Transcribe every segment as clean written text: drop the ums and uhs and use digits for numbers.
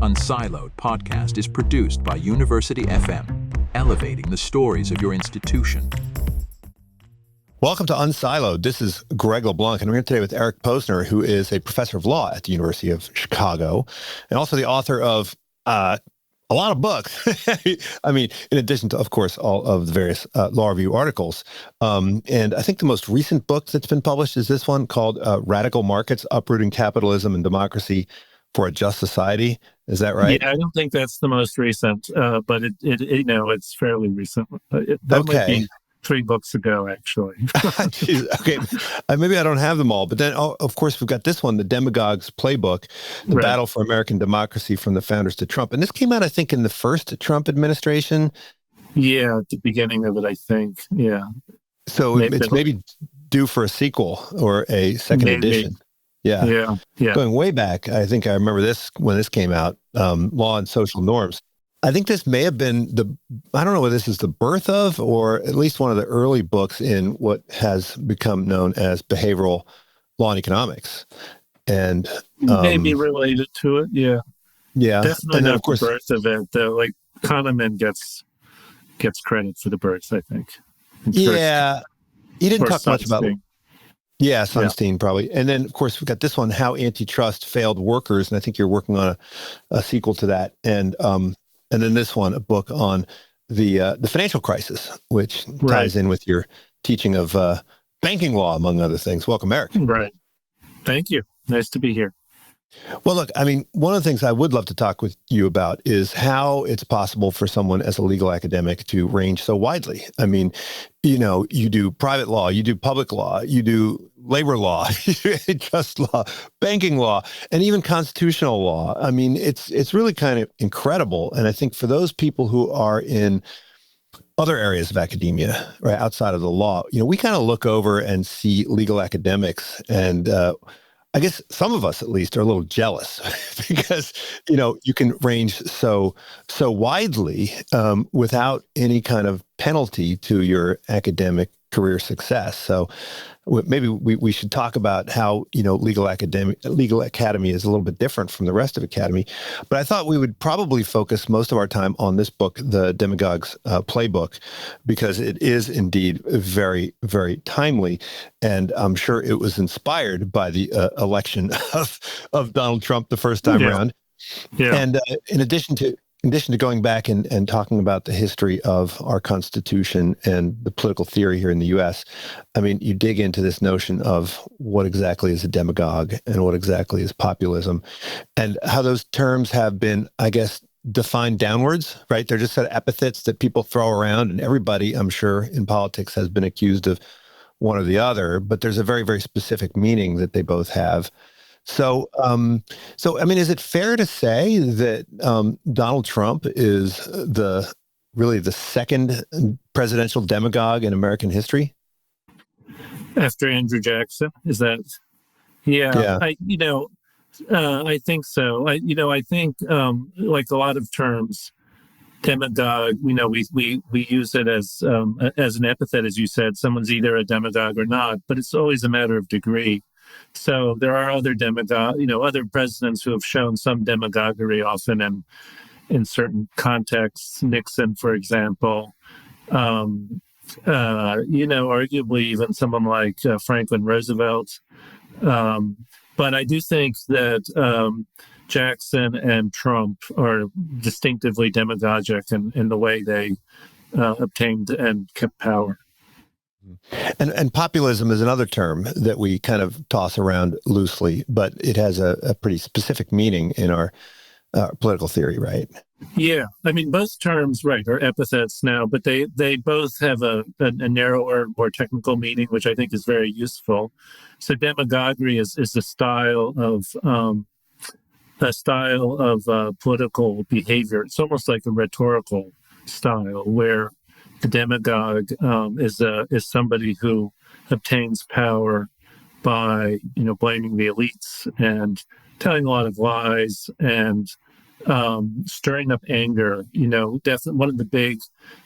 Unsiloed podcast is produced by University FM, elevating the stories of your institution. Welcome to Unsiloed. This is Greg LeBlanc, and we're here today with Eric Posner, who is a professor of law at the University of Chicago, and also the author of a lot of books. I mean, in addition to, of course, all of the various law review articles. And I think the most recent book that's been published is this one called Radical Markets, Uprooting Capitalism and Democracy for a Just Society. Is that right? Yeah, I don't think that's the most recent, but it's fairly recent. That might be 3 books ago, actually. Jeez, okay, maybe I don't have them all, but then, of course, we've got this one, the Demagogues Playbook, the Battle for American Democracy from the Founders to Trump. And this came out, I think, in the first Trump administration. Yeah, at the beginning of it, I think. Yeah. So it's maybe due for a sequel or a second edition. Yeah. Going way back, I think I remember this when this came out, Law and Social Norms. I think this may have been I don't know whether this is the birth of, or at least one of the early books in what has become known as behavioral law and economics. And maybe related to it. Yeah. Yeah. Definitely not the birth of it, though. Like Kahneman gets credit for the birth, I think. Yeah. He didn't talk much about Sunstein, probably. And then, of course, we've got this one, How Antitrust Failed Workers. And I think you're working on a sequel to that. And then this one, a book on the financial crisis, which ties in with your teaching of banking law, among other things. Welcome, Eric. Right. Thank you. Nice to be here. Well, look, I mean, one of the things I would love to talk with you about is how it's possible for someone as a legal academic to range so widely. I mean, you do private law, you do public law, you do labor law, you do antitrust law, banking law, and even constitutional law. I mean, it's really kind of incredible. And I think for those people who are in other areas of academia, right, outside of the law, we kind of look over and see legal academics, and I guess some of us, at least, are a little jealous because, you can range so widely without any kind of penalty to your academic career success. So maybe we should talk about how, legal academy is a little bit different from the rest of academy. But I thought we would probably focus most of our time on this book, the Demagogues Playbook, because it is indeed very, very timely. And I'm sure it was inspired by the election of Donald Trump the first time around. Yeah. And in addition to going back and talking about the history of our Constitution and the political theory here in the U.S., I mean, you dig into this notion of what exactly is a demagogue and what exactly is populism, and how those terms have been, I guess, defined downwards, right? They're just sort of epithets that people throw around, and everybody, I'm sure, in politics has been accused of one or the other, but there's a very, very specific meaning that they both have. So, I mean, is it fair to say that Donald Trump is really the second presidential demagogue in American history? After Andrew Jackson, is that? Yeah. I think so. I think like a lot of terms, demagogue, we use it as an epithet, as you said. Someone's either a demagogue or not, but it's always a matter of degree. So there are other other presidents who have shown some demagoguery, often in certain contexts. Nixon, for example, arguably even someone like Franklin Roosevelt. But I do think that Jackson and Trump are distinctively demagogic in the way they obtained and kept power. And populism is another term that we kind of toss around loosely, but it has a pretty specific meaning in our political theory, right? Yeah. I mean, both terms, are epithets now, but they both have a narrower, more technical meaning, which I think is very useful. So demagoguery is a style of political behavior. It's almost like a rhetorical style where the demagogue is somebody who obtains power by blaming the elites and telling a lot of lies and stirring up anger. Definitely one of the big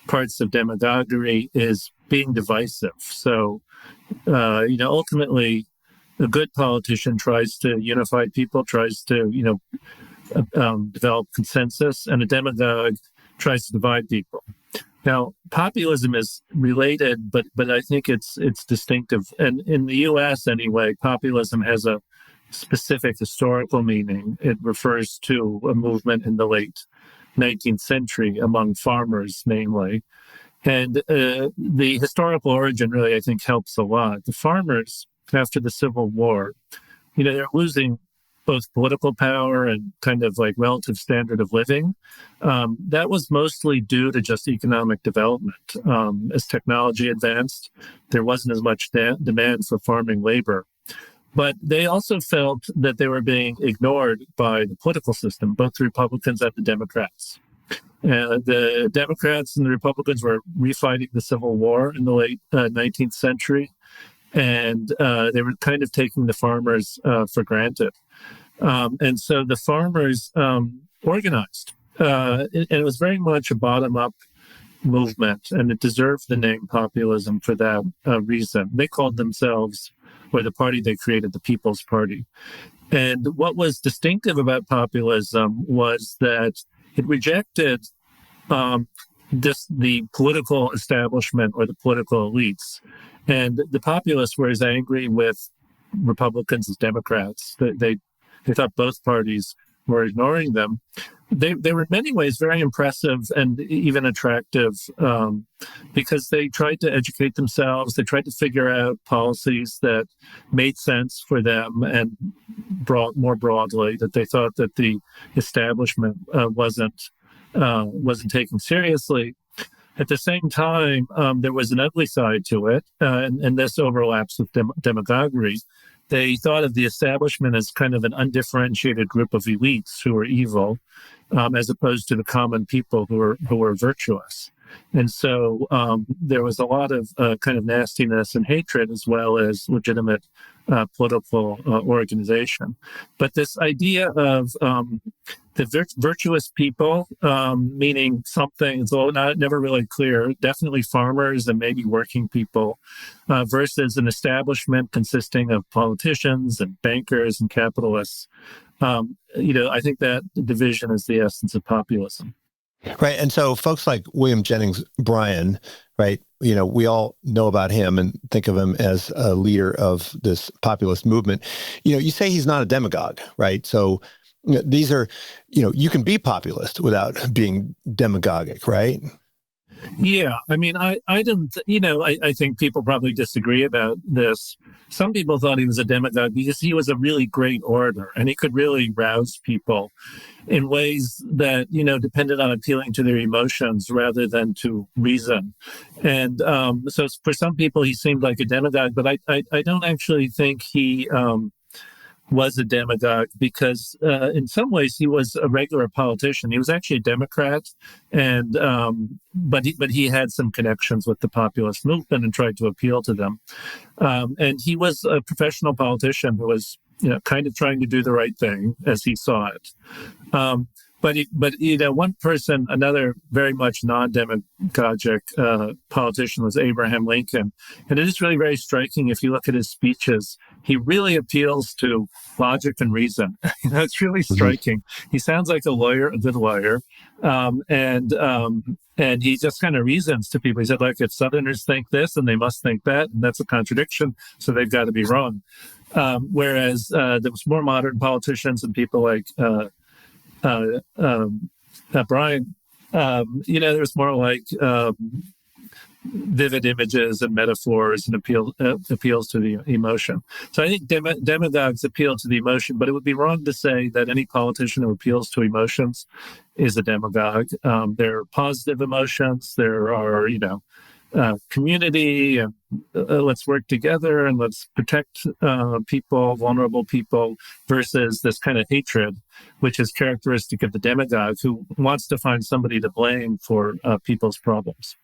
parts of demagoguery is being divisive. So ultimately, a good politician tries to unify people, tries to develop consensus, and a demagogue tries to divide people. Now, populism is related, but I think it's distinctive. And in the U.S. anyway, populism has a specific historical meaning. It refers to a movement in the late 19th century among farmers, namely. And the historical origin really, I think, helps a lot. The farmers, after the Civil War, they're losing both political power and kind of like relative standard of living. That was mostly due to just economic development. As technology advanced, there wasn't as much demand for farming labor. But they also felt that they were being ignored by the political system, both the Republicans and the Democrats. The Democrats and the Republicans were refighting the Civil War in the late 19th century, and they were kind of taking the farmers for granted. And so the farmers organized, and it was very much a bottom-up movement, and it deserved the name populism for that reason. They called themselves, or the party they created, the People's Party. And what was distinctive about populism was that it rejected the political establishment or the political elites. And the populists were as angry with Republicans as Democrats. They thought both parties were ignoring them. They were in many ways very impressive and even attractive because they tried to educate themselves. They tried to figure out policies that made sense for them, and more broadly, that they thought that the establishment wasn't taken seriously. At the same time, there was an ugly side to it, and this overlaps with demagoguery. They thought of the establishment as kind of an undifferentiated group of elites who were evil, as opposed to the common people who were virtuous. And so there was a lot of kind of nastiness and hatred, as well as legitimate political organization. But this idea of the virtuous people, meaning something, it's never really clear, definitely farmers and maybe working people, versus an establishment consisting of politicians and bankers and capitalists. I think that division is the essence of populism. Right. And so folks like William Jennings Bryan, right, we all know about him and think of him as a leader of this populist movement. You say he's not a demagogue, right? So these are, you can be populist without being demagogic, right? Yeah. I mean, I didn't, I think people probably disagree about this. Some people thought he was a demagogue because he was a really great orator and he could really rouse people in ways that, depended on appealing to their emotions rather than to reason. And so for some people, he seemed like a demagogue, but I don't actually think he was a demagogue because in some ways he was a regular politician. He was actually a Democrat, and but he had some connections with the populist movement and tried to appeal to them. And he was a professional politician who was kind of trying to do the right thing as he saw it. But one person, another very much non-demagogic politician was Abraham Lincoln. And it is really very striking if you look at his speeches. He really appeals to logic and reason. It's really striking. He sounds like a lawyer, a good lawyer. And he just kind of reasons to people. He said, like, if Southerners think this and they must think that, and that's a contradiction, so they've got to be wrong. Whereas there was more modern politicians and people like Brian, there was more like vivid images and metaphors and appeals to the emotion. So I think demagogues appeal to the emotion, but it would be wrong to say that any politician who appeals to emotions is a demagogue. There are positive emotions. There are, community, and let's work together and let's protect people, vulnerable people, versus this kind of hatred, which is characteristic of the demagogue who wants to find somebody to blame for people's problems.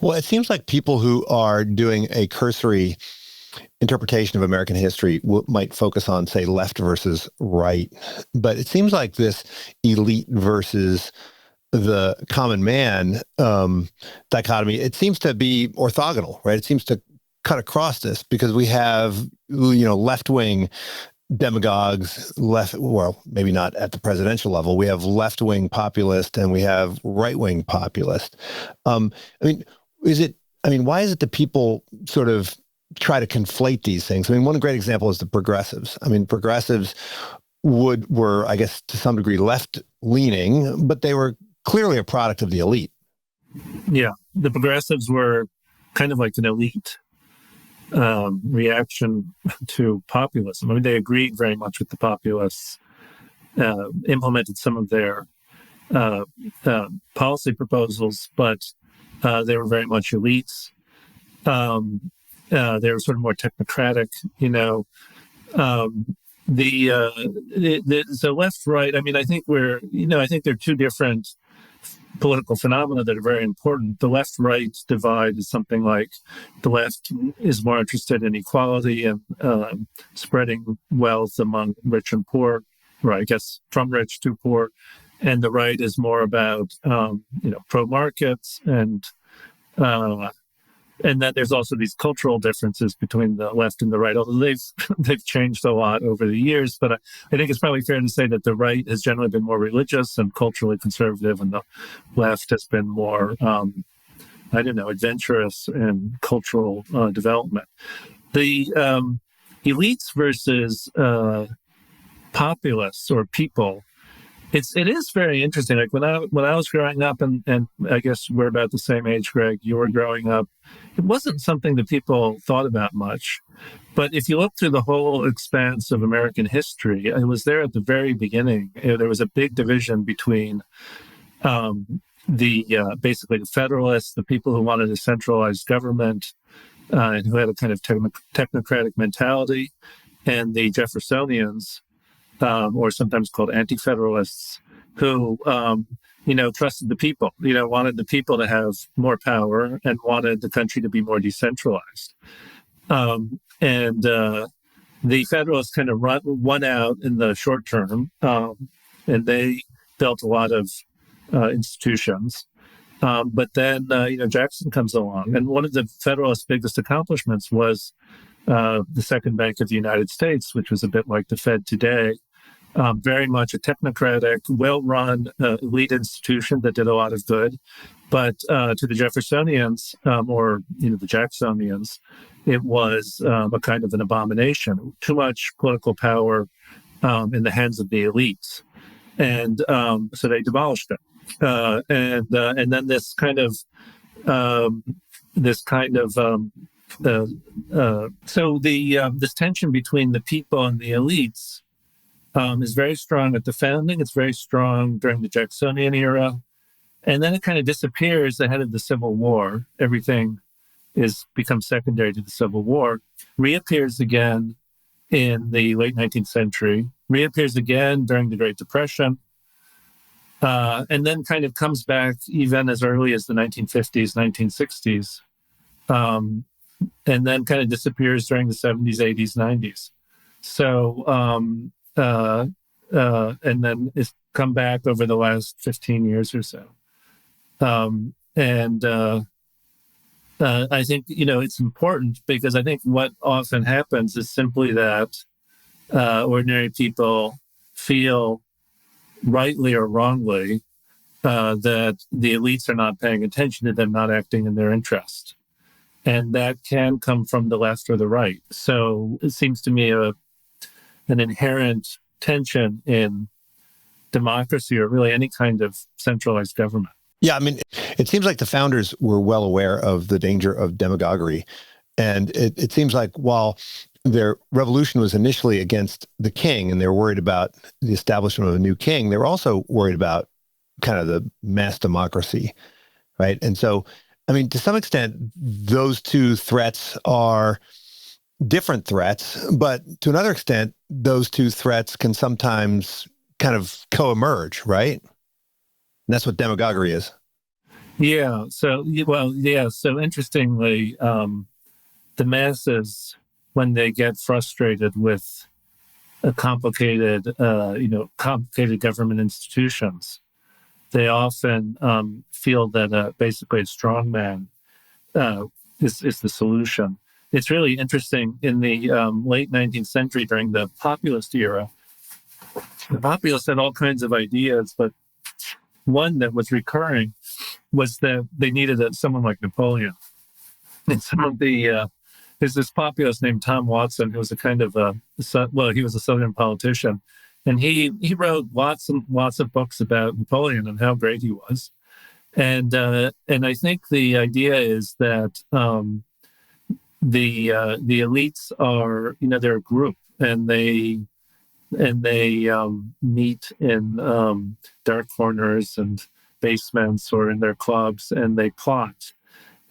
Well, it seems like people who are doing a cursory interpretation of American history might focus on, say, left versus right. But it seems like this elite versus the common man dichotomy, it seems to be orthogonal, right? It seems to cut across this because we have, left-wing demagogues, well, maybe not at the presidential level. We have left-wing populist and we have right-wing populist. I mean, why is it that people sort of try to conflate these things? I mean, one great example is the progressives. I mean, progressives were, I guess, to some degree left-leaning, but they were clearly a product of the elite. Yeah, the progressives were kind of like an elite reaction to populism. I mean, they agreed very much with the populists, implemented some of their policy proposals, but they were very much elites. They were sort of more technocratic, So left, right. I mean, I think there are two different political phenomena that are very important. The left-right divide is something like the left is more interested in equality and spreading wealth among rich and poor, or I guess from rich to poor, and the right is more about pro-markets and then there's also these cultural differences between the left and the right, although they've changed a lot over the years. But I think it's probably fair to say that the right has generally been more religious and culturally conservative, and the left has been more, adventurous in cultural development. The elites versus populists or people. It is very interesting. Like when I was growing up, and I guess we're about the same age, Greg. You were growing up. It wasn't something that people thought about much. But if you look through the whole expanse of American history, it was there at the very beginning. There was a big division between basically the Federalists, the people who wanted a centralized government and who had a kind of technocratic mentality, and the Jeffersonians, or sometimes called anti-federalists, who, trusted the people, wanted the people to have more power and wanted the country to be more decentralized. The Federalists kind of won out in the short term, and they built a lot of institutions. But then, Jackson comes along, and one of the Federalists' biggest accomplishments was the Second Bank of the United States, which was a bit like the Fed today. Very much a technocratic, well-run elite institution that did a lot of good. But to the Jeffersonians, or the Jacksonians, it was a kind of an abomination. Too much political power in the hands of the elites. And so they demolished it. And then this tension between the people and the elites is very strong at the founding. It's very strong during the Jacksonian era. And then it kind of disappears ahead of the Civil War. Everything becomes secondary to the Civil War. Reappears again in the late 19th century. Reappears again during the Great Depression. And then kind of comes back even as early as the 1950s, 1960s. And then kind of disappears during the 70s, 80s, 90s. So, and then it's come back over the last 15 years or so. I think, it's important because I think what often happens is simply that ordinary people feel, rightly or wrongly, that the elites are not paying attention to them, not acting in their interest. And that can come from the left or the right. So it seems to me an inherent tension in democracy, or really any kind of centralized government. Yeah, I mean, it seems like the founders were well aware of the danger of demagoguery. And it seems like while their revolution was initially against the king and they were worried about the establishment of a new king, they were also worried about kind of the mass democracy, right? And so, I mean, to some extent, those two threats are different threats, but to another extent, those two threats can sometimes kind of co-emerge, right? And that's what demagoguery is. Yeah. So interestingly, the masses, when they get frustrated with complicated government institutions, they often feel that basically a strong man is the solution. it's really interesting in the late 19th century during the populist era. The populists had all kinds of ideas, but one that was recurring was that they needed someone like Napoleon. And some of the there's this populist named Tom Watson, who was a kind of he was a Southern politician, and he wrote lots of books about Napoleon and how great he was. And I think the idea is that the elites are, they're a group, and they meet in dark corners and basements or in their clubs, and they plot,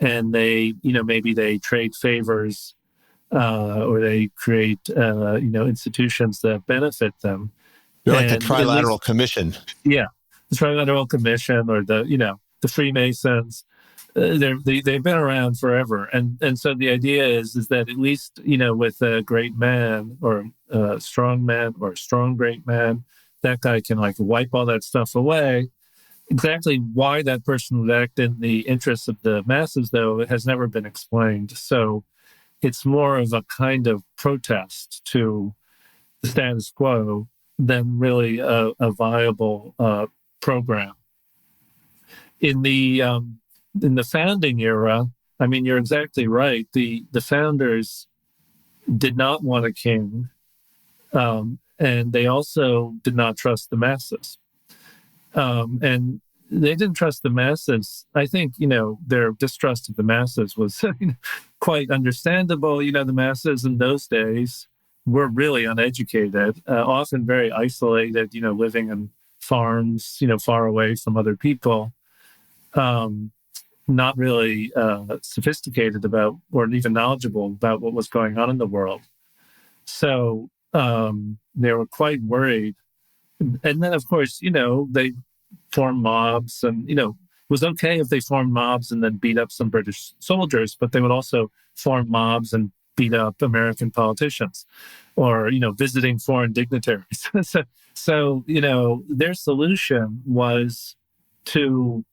and they, maybe they trade favors, or they create, institutions that benefit them. They're like the Trilateral Commission. Yeah, the Trilateral Commission, or the Freemasons. They've been around forever, and so the idea is that at least with a great man or a strong man or a strong great man, that guy can like wipe all that stuff away. Exactly why that person would act in the interests of the masses, though, it has never been explained. So it's more of a kind of protest to the status quo than really a viable program. In the founding era, I mean, you're exactly right. The founders did not want a king, and they also did not trust the masses. And they didn't trust the masses. I think, their distrust of the masses was quite understandable. The masses in those days were really uneducated, often very isolated, living in farms, far away from other people. Not really sophisticated about or even knowledgeable about what was going on in the world. So they were quite worried. And then, of course, they formed mobs, and, it was okay if they formed mobs and then beat up some British soldiers, but they would also form mobs and beat up American politicians or, visiting foreign dignitaries. So, their solution was to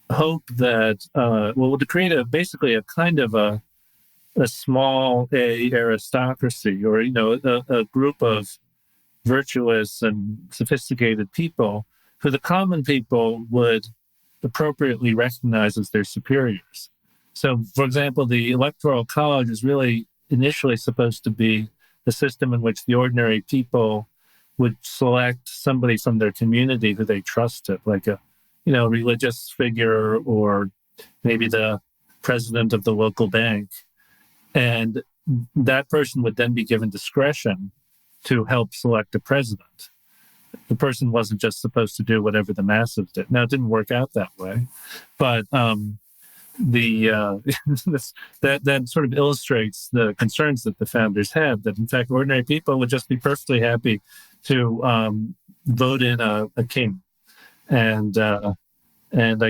hope that, to create basically a kind of a small A aristocracy, or, a group of virtuous and sophisticated people who the common people would appropriately recognize as their superiors. So, for example, the Electoral College is really initially supposed to be the system in which the ordinary people would select somebody from their community who they trusted, like a religious figure, or maybe the president of the local bank. And that person would then be given discretion to help select a president. The person wasn't just supposed to do whatever the masses did. Now, it didn't work out that way, but that sort of illustrates the concerns that the founders had, that in fact ordinary people would just be perfectly happy to vote in a king. And I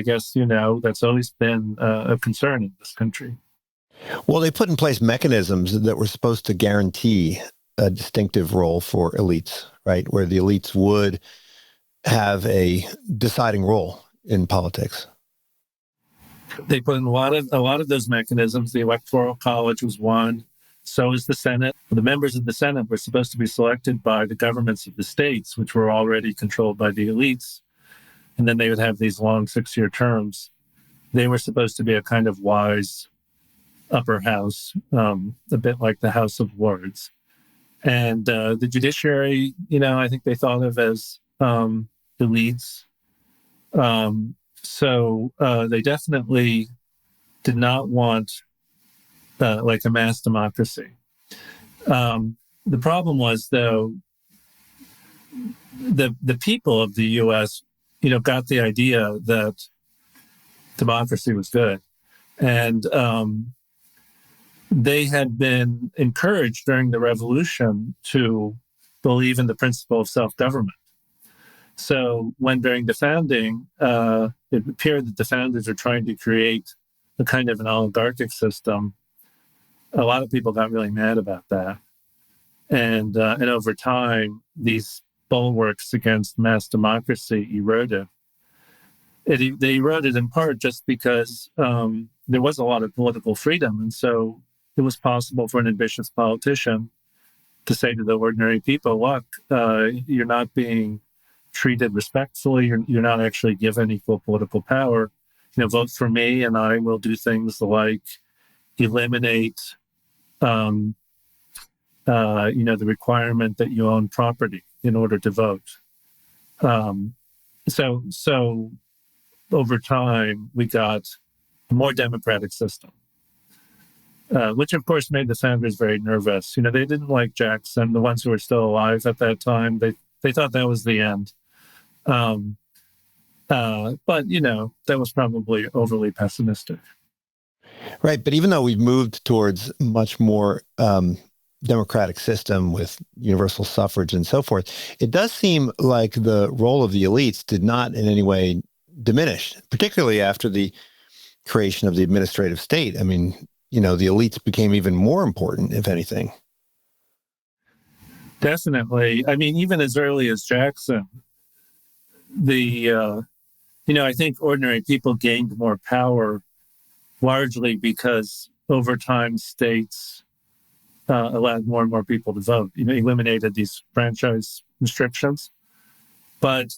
guess, that's always been a concern in this country. Well, they put in place mechanisms that were supposed to guarantee a distinctive role for elites, right? Where the elites would have a deciding role in politics. They put in a lot of those mechanisms. The Electoral College was one. So is the Senate. The members of the Senate were supposed to be selected by the governments of the states, which were already controlled by the elites. And then they would have these long 6-year terms. They were supposed to be a kind of wise upper house, a bit like the House of Lords. And the judiciary, I think they thought of as elites. So they definitely did not want like a mass democracy. The problem was, though, the people of the U.S., got the idea that democracy was good. And they had been encouraged during the revolution to believe in the principle of self-government. So when during the founding, it appeared that the founders were trying to create a kind of an oligarchic system, a lot of people got really mad about that. And over time, these bulwarks against mass democracy eroded. They eroded in part just because there was a lot of political freedom. And so it was possible for an ambitious politician to say to the ordinary people, look, you're not being treated respectfully. You're not actually given equal political power. Vote for me and I will do things like eliminate, the requirement that you own property in order to vote. So over time, we got a more democratic system, which of course made the founders very nervous. They didn't like Jackson. The ones who were still alive at that time, they thought that was the end. But that was probably overly pessimistic. Right. But even though we've moved towards much more democratic system with universal suffrage and so forth, it does seem like the role of the elites did not in any way diminish, particularly after the creation of the administrative state. I mean, the elites became even more important, if anything. Definitely. I mean, even as early as Jackson, I think ordinary people gained more power largely because over time states allowed more and more people to vote, eliminated these franchise restrictions. But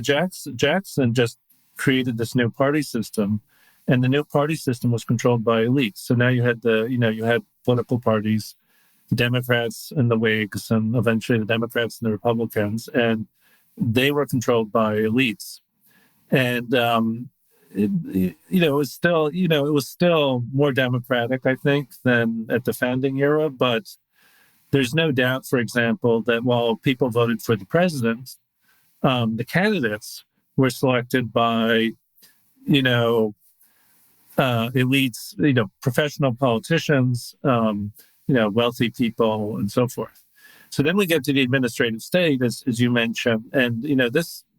Jackson just created this new party system, and the new party system was controlled by elites. So now you had you had political parties, the Democrats and the Whigs, and eventually the Democrats and the Republicans, and they were controlled by elites. And it was still more democratic, I think, than at the founding era. But there's no doubt, for example, that while people voted for the president, the candidates were selected by, elites, professional politicians, wealthy people, and so forth. So then we get to the administrative state, as you mentioned, and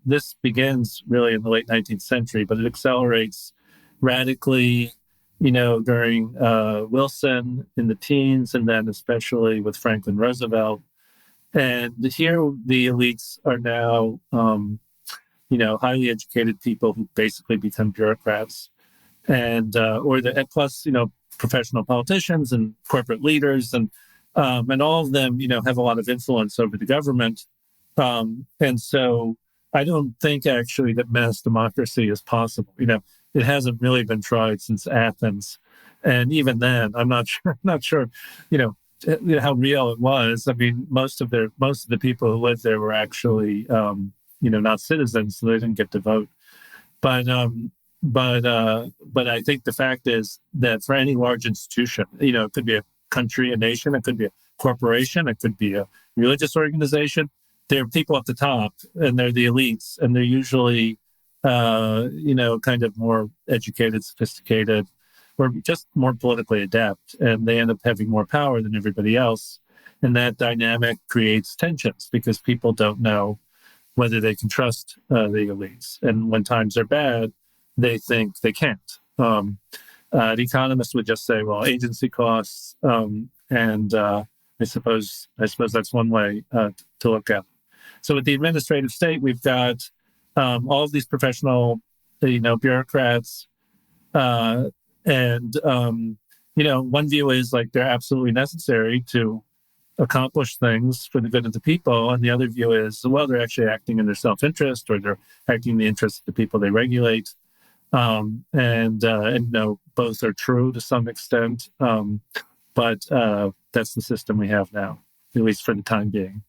this begins really in the late 19th century, but it accelerates radically, during Wilson in the teens, and then especially with Franklin Roosevelt. And here the elites are now, highly educated people who basically become bureaucrats, and plus professional politicians and corporate leaders, and all of them have a lot of influence over the government, and so I don't think actually that mass democracy is possible. It hasn't really been tried since Athens, and even then, I'm not sure, how real it was. I mean, most of the people who lived there were actually, not citizens, so they didn't get to vote. But I think the fact is that for any large institution, it could be a country, a nation, it could be a corporation, it could be a religious organization. There are people at the top, and they're the elites, and they're usually, kind of more educated, sophisticated, or just more politically adept, and they end up having more power than everybody else. And that dynamic creates tensions because people don't know whether they can trust the elites. And when times are bad, they think they can't. The economists would just say, well, agency costs, and I suppose that's one way to look at it. So with the administrative state, we've got all of these professional, bureaucrats, and one view is like they're absolutely necessary to accomplish things for the good of the people, and the other view is, well, they're actually acting in their self-interest, or they're acting in the interest of the people they regulate, and both are true to some extent, but that's the system we have now, at least for the time being.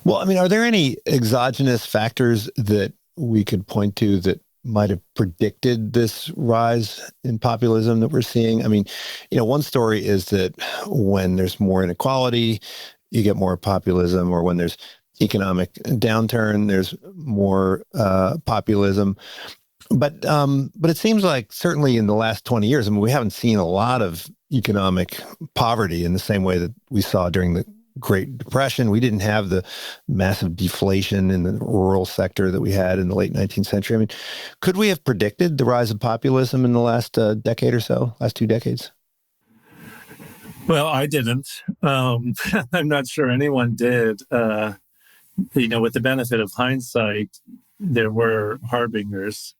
Well, I mean, are there any exogenous factors that we could point to that might have predicted this rise in populism that we're seeing? I mean, one story is that when there's more inequality, you get more populism, or when there's economic downturn, there's more populism. But it seems like certainly in the last 20 years, I mean, we haven't seen a lot of economic poverty in the same way that we saw during the Great Depression. We didn't have the massive deflation in the rural sector that we had in the late 19th century. I mean, could we have predicted the rise of populism in the last decade or so, last 2 decades? Well, I didn't. I'm not sure anyone did. With the benefit of hindsight, there were harbingers.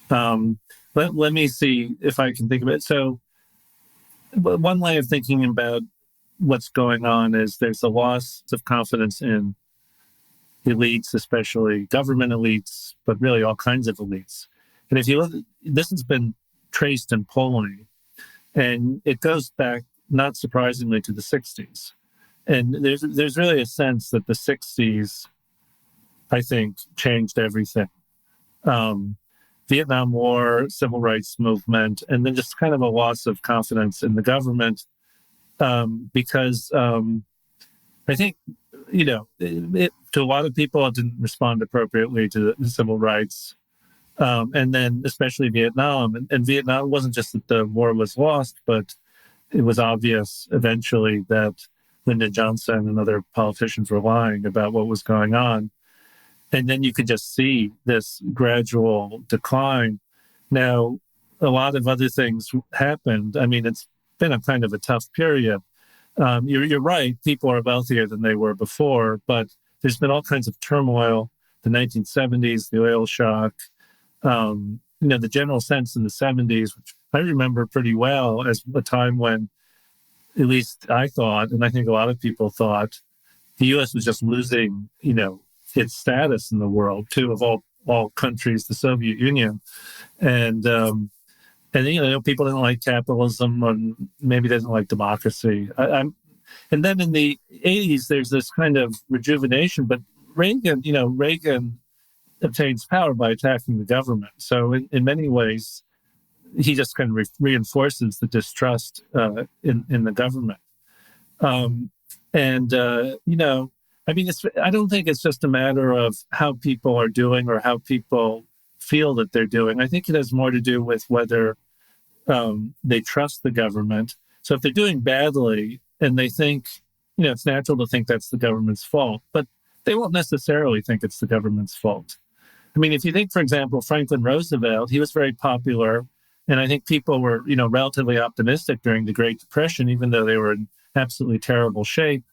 Let me see if I can think of it. So one way of thinking about what's going on is there's a loss of confidence in elites, especially government elites, but really all kinds of elites. And if you look, this has been traced in polling, and it goes back, not surprisingly, to the 60s. And there's really a sense that the 60s, I think, changed everything. Vietnam War, civil rights movement, and then just kind of a loss of confidence in the government, because I think, to a lot of people, it didn't respond appropriately to the civil rights. And then especially Vietnam. And Vietnam wasn't just that the war was lost, but it was obvious eventually that Lyndon Johnson and other politicians were lying about what was going on. And then you could just see this gradual decline. Now, a lot of other things happened. I mean, it's been a kind of a tough period. You're right, people are wealthier than they were before, but there's been all kinds of turmoil. The 1970s, the oil shock, the general sense in the 70s, which I remember pretty well as a time when, at least I thought, and I think a lot of people thought, the U.S. was just losing, its status in the world, too, of all countries, the Soviet Union. And people didn't like capitalism, or maybe they didn't like democracy. And then in the 80s, there's this kind of rejuvenation, but Reagan obtains power by attacking the government. So in many ways, he just kind of reinforces the distrust in the government. I don't think it's just a matter of how people are doing or how people feel that they're doing. I think it has more to do with whether they trust the government. So if they're doing badly and they think, it's natural to think that's the government's fault, but they won't necessarily think it's the government's fault. I mean, if you think, for example, Franklin Roosevelt, he was very popular. And I think people were, relatively optimistic during the Great Depression, even though they were in absolutely terrible shape,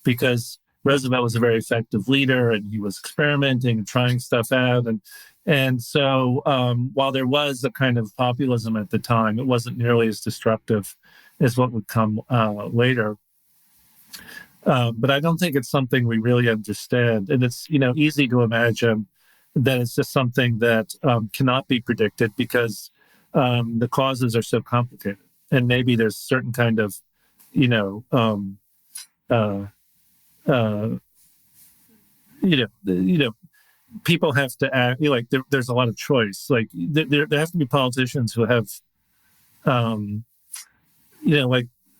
because Roosevelt was a very effective leader and he was experimenting and trying stuff out. And so while there was a kind of populism at the time, it wasn't nearly as destructive as what would come later. But I don't think it's something we really understand. And it's, easy to imagine that it's just something that cannot be predicted because the causes are so complicated. And maybe there's certain kind of, people have to act there's a lot of choice. Like there have to be politicians who have,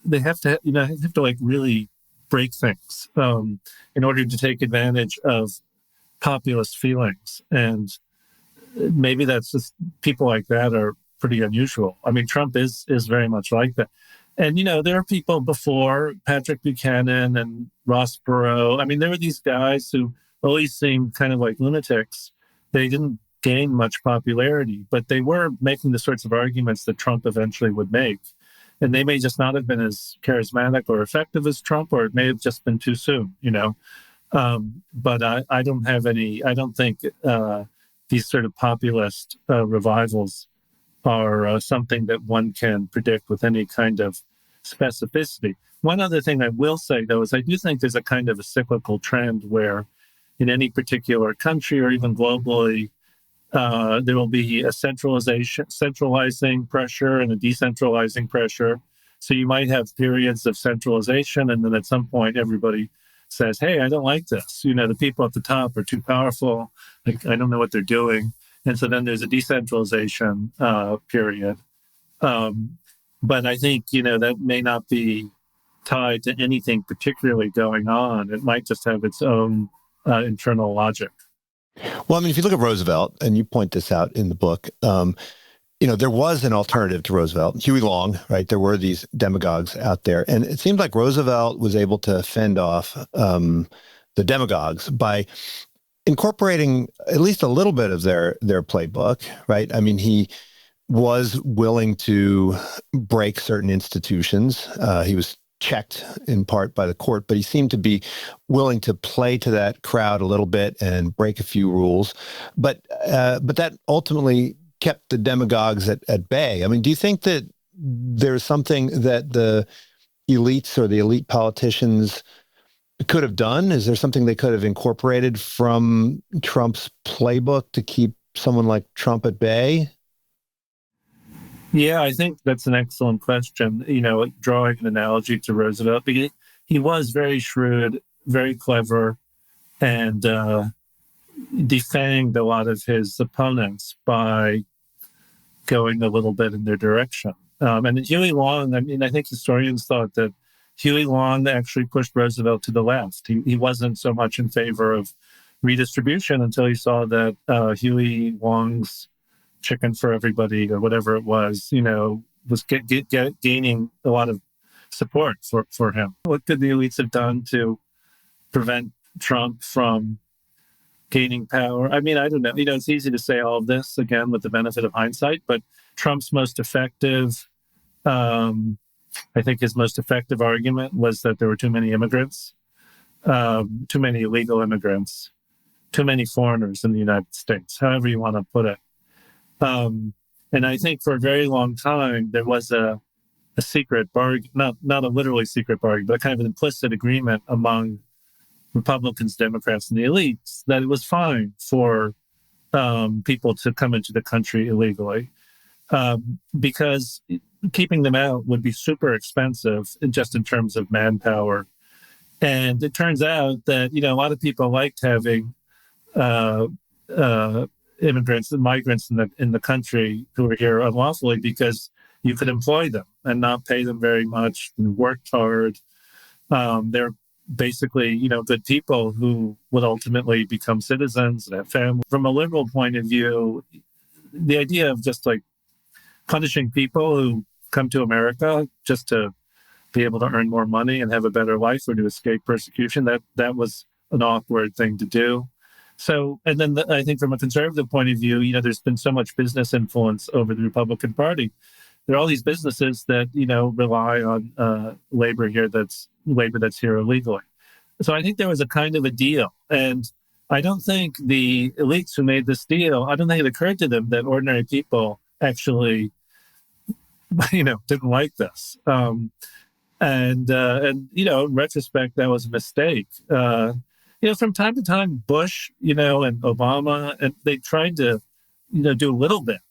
they have to really break things in order to take advantage of populist feelings. And maybe that's just people like that are pretty unusual. I mean, Trump is very much like that. And, there are people before Patrick Buchanan and Ross Perot. I mean, there were these guys who always seemed kind of like lunatics. They didn't gain much popularity, but they were making the sorts of arguments that Trump eventually would make. And they may just not have been as charismatic or effective as Trump, or it may have just been too soon, But I don't think these sort of populist revivals are something that one can predict with any kind of specificity. One other thing I will say, though, is I do think there's a kind of a cyclical trend where in any particular country or even globally, there will be a centralizing pressure and a decentralizing pressure. So you might have periods of centralization, and then at some point everybody says, hey, I don't like this. The people at the top are too powerful. Like, I don't know what they're doing. And so then there's a decentralization period. But I think, that may not be tied to anything particularly going on. It might just have its own internal logic. Well, I mean, if you look at Roosevelt, and you point this out in the book, there was an alternative to Roosevelt, Huey Long, right? There were these demagogues out there. And it seems like Roosevelt was able to fend off the demagogues by incorporating at least a little bit of their playbook, right? I mean, he was willing to break certain institutions. He was checked in part by the court, but he seemed to be willing to play to that crowd a little bit and break a few rules. But that ultimately kept the demagogues at bay. I mean, do you think that there's something that the elites or the elite politicians could have done? Is there something they could have incorporated from Trump's playbook to keep someone like Trump at bay? Yeah, I think that's an excellent question. Drawing an analogy to Roosevelt, because he was very shrewd, very clever, and defanged a lot of his opponents by going a little bit in their direction. And Huey Long, I think historians thought that Huey Long actually pushed Roosevelt to the left. He wasn't so much in favor of redistribution until he saw that Huey Long's chicken for everybody or whatever it was, was gaining a lot of support for him. What could the elites have done to prevent Trump from gaining power? I don't know. It's easy to say all of this, again, with the benefit of hindsight, but Trump's most effective, I think his most effective argument was that there were too many immigrants, too many illegal immigrants, too many foreigners in the United States, however you want to put it. And I think for a very long time, there was a secret bargain, not a literally secret bargain, but kind of an implicit agreement among Republicans, Democrats, and the elites that it was fine for people to come into the country illegally, because keeping them out would be super expensive just in terms of manpower. And it turns out that, a lot of people liked having immigrants and migrants in the country who were here unlawfully because you could employ them and not pay them very much and worked hard. They're basically, good people who would ultimately become citizens and have families. From a liberal point of view, the idea of just like punishing people who come to America just to be able to earn more money and have a better life or to escape persecution, that was an awkward thing to do. So, and then I think from a conservative point of view, there's been so much business influence over the Republican Party. There are all these businesses that, rely on labor that's here illegally. So I think there was a kind of a deal. And I don't think the elites who made this deal, I don't think it occurred to them that ordinary people actually, didn't like this. And in retrospect, that was a mistake. From time to time, Bush, and Obama, and they tried to, do a little bit.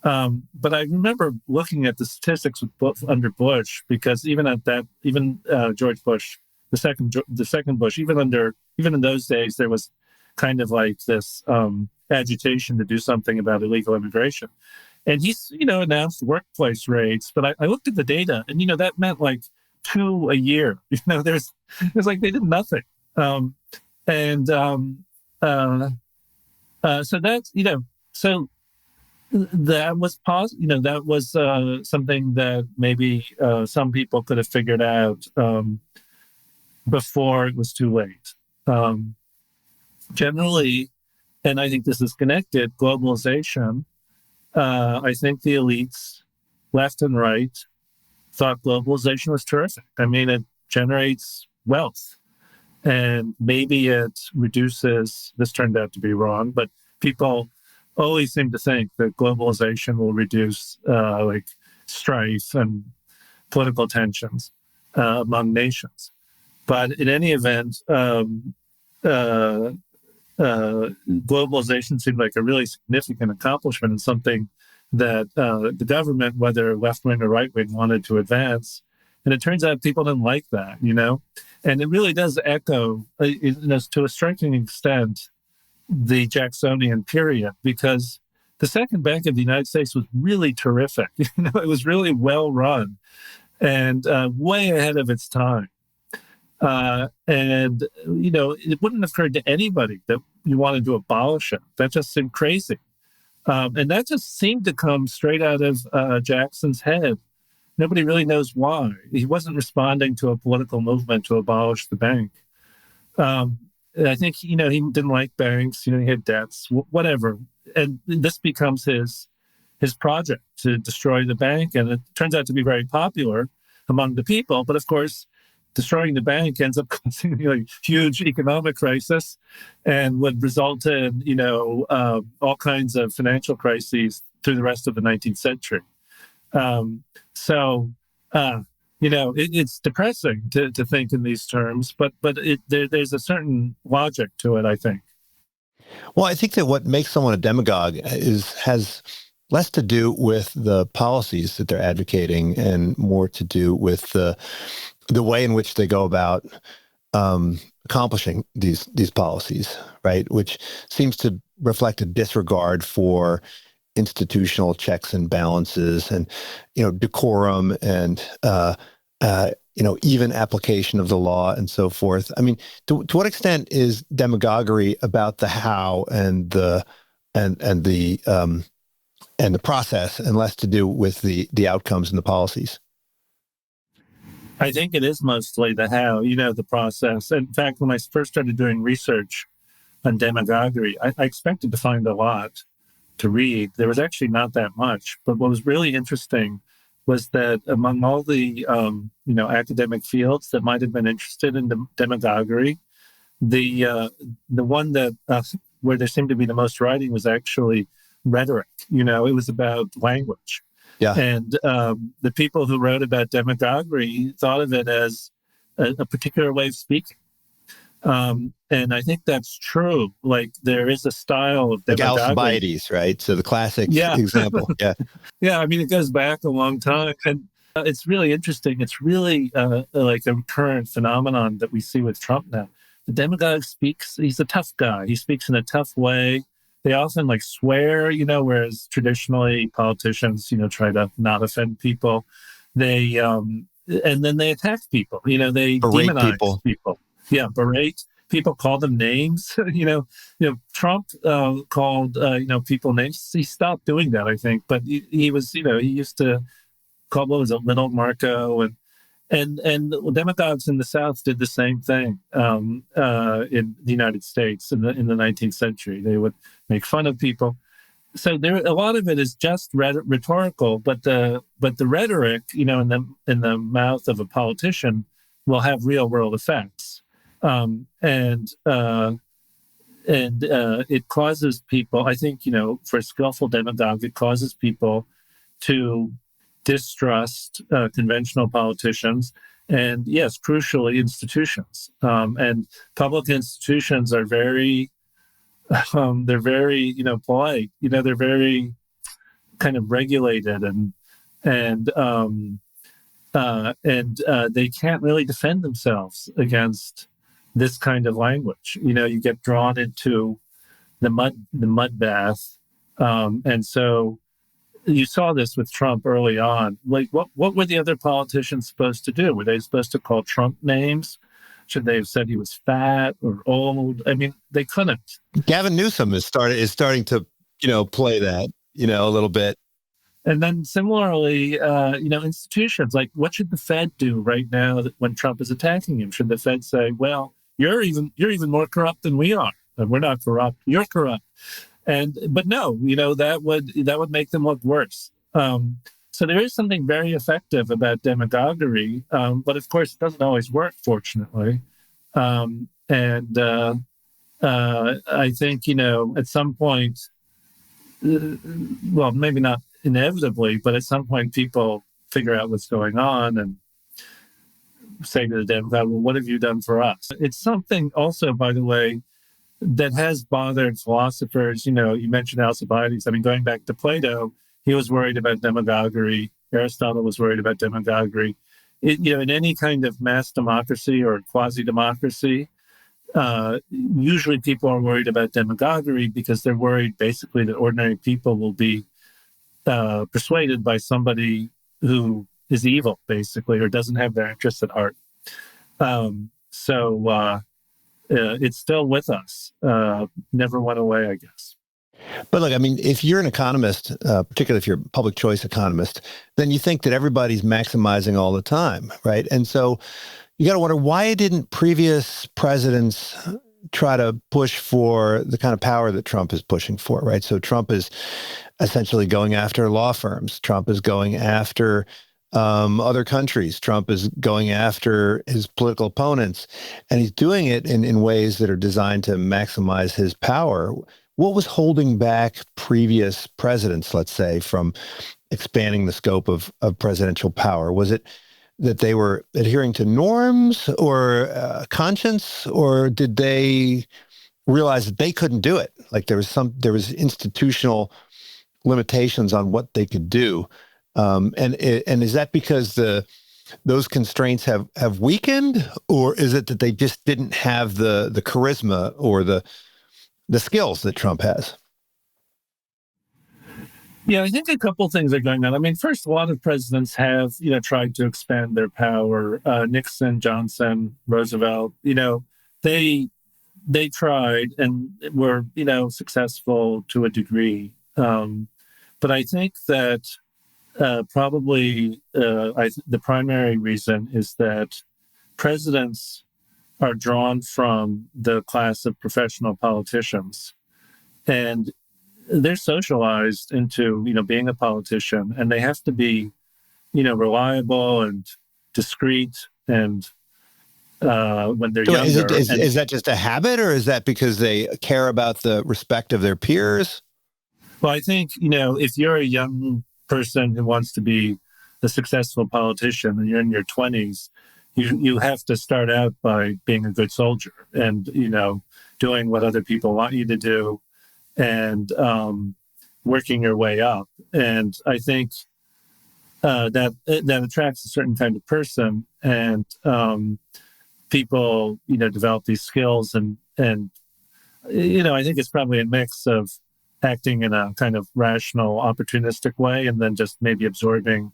But I remember looking at the statistics under Bush, because even George Bush, the second Bush, even in those days, there was kind of like this agitation to do something about illegal immigration. And he's, announced workplace rates, but I looked at the data, and that meant like 2 a year. There's like they did nothing. So that's, so that was that was something that maybe some people could have figured out before it was too late. Generally, and I think this is connected, globalization, I think the elites, left and right, thought globalization was terrific. It generates wealth. And maybe it reduces, this turned out to be wrong, but people always seem to think that globalization will reduce strife and political tensions among nations. But in any event, globalization seemed like a really significant accomplishment and something that the government, whether left-wing or right-wing, wanted to advance. And it turns out people didn't like that, And it really does echo, to a striking extent, the Jacksonian period, because the Second Bank of the United States was really terrific. It was really well run and way ahead of its time. And it wouldn't have occurred to anybody that you wanted to abolish it. That just seemed crazy. And that just seemed to come straight out of Jackson's head. Nobody really knows why. He wasn't responding to a political movement to abolish the bank. I think, he didn't like banks, he had debts, whatever. And this becomes his project to destroy the bank. And it turns out to be very popular among the people. But of course, destroying the bank ends up causing a huge economic crisis and would result in, all kinds of financial crises through the rest of the 19th century. So, it's depressing to think in these terms, but there's a certain logic to it, I think. Well, I think that what makes someone a demagogue has less to do with the policies that they're advocating and more to do with the way in which they go about accomplishing these policies, right? Which seems to reflect a disregard for institutional checks and balances, and decorum, and even application of the law and so forth. I mean, to what extent is demagoguery about the how and the process, and less to do with the outcomes and the policies? I think it is mostly the how, the process. In fact, when I first started doing research on demagoguery, I expected to find a lot to read. There was actually not that much. But what was really interesting was that among all the, academic fields that might have been interested in demagoguery, the one that where there seemed to be the most writing was actually rhetoric. It was about language. Yeah. And the people who wrote about demagoguery thought of it as a particular way of speaking. And I think that's true. Like, there is a style of demagoguery. Like Alcibiades, right? So the classic example. Yeah. Yeah, I mean, it goes back a long time. And it's really interesting. It's really like a current phenomenon that we see with Trump now. The demagogue speaks, he's a tough guy. He speaks in a tough way. They often swear, whereas traditionally politicians, try to not offend people. They, and then they attack people, they berate demonize people. Yeah, berate people, call them names. Trump called, people names. He stopped doing that, I think. But he was, he used to call, what was it, Little Marco, and demagogues in the South did the same thing in the United States in the 19th century. They would make fun of people. So a lot of it is just rhetorical, but the rhetoric, in the mouth of a politician, will have real world effects, and it causes people. I think for a skillful demagogue, it causes people to distrust conventional politicians, and yes, crucially, institutions. And public institutions are very, they're very, polite. They're very kind of regulated, and they can't really defend themselves against this kind of language. You get drawn into the mud bath, and so. You saw this with Trump early on. Like, what were the other politicians supposed to do? Were they supposed to call Trump names? Should they have said he was fat or old? I mean, they couldn't. Gavin Newsom is starting to, play that, a little bit. And then similarly, institutions, like, what should the Fed do right now when Trump is attacking him? Should the Fed say, well, you're even more corrupt than we are, and we're not corrupt, you're corrupt? But no, that would make them look worse. So there is something very effective about demagoguery, but of course it doesn't always work, fortunately. I think at some point, well, maybe not inevitably, but at some point people figure out what's going on and say to the demagogue, "Well, what have you done for us?" It's something also, by the way, that has bothered philosophers. You mentioned Alcibiades. I mean, going back to Plato, he was worried about demagoguery. Aristotle was worried about demagoguery. In any kind of mass democracy or quasi-democracy, usually people are worried about demagoguery because they're worried basically that ordinary people will be persuaded by somebody who is evil, basically, or doesn't have their interests at heart. It's still with us. Never went away, I guess. But look, I mean, if you're an economist, particularly if you're a public choice economist, then you think that everybody's maximizing all the time, right? And so you got to wonder, why didn't previous presidents try to push for the kind of power that Trump is pushing for, right? So Trump is essentially going after law firms. Trump is going after other countries. Trump is going after his political opponents, and he's doing it in ways that are designed to maximize his power. What was holding back previous presidents, let's say, from expanding the scope of presidential power? Was it that they were adhering to norms or conscience, or did they realize that they couldn't do it? Like there was institutional limitations on what they could do, and is that because those constraints have weakened, or is it that they just didn't have the charisma or the skills that Trump has? Yeah, I think a couple things are going on. I mean, first, a lot of presidents have, tried to expand their power. Nixon, Johnson, Roosevelt, they tried and were, successful to a degree. But I think that probably the primary reason is that presidents are drawn from the class of professional politicians, and they're socialized into, being a politician, and they have to be, reliable and discreet. And when they're younger, is that just a habit, or is that because they care about the respect of their peers? Well, I think, if you're a young person who wants to be a successful politician and you're in your 20s, you have to start out by being a good soldier and, doing what other people want you to do, and working your way up. And I think that attracts a certain kind of person, and people, develop these skills, and I think it's probably a mix of acting in a kind of rational, opportunistic way, and then just maybe absorbing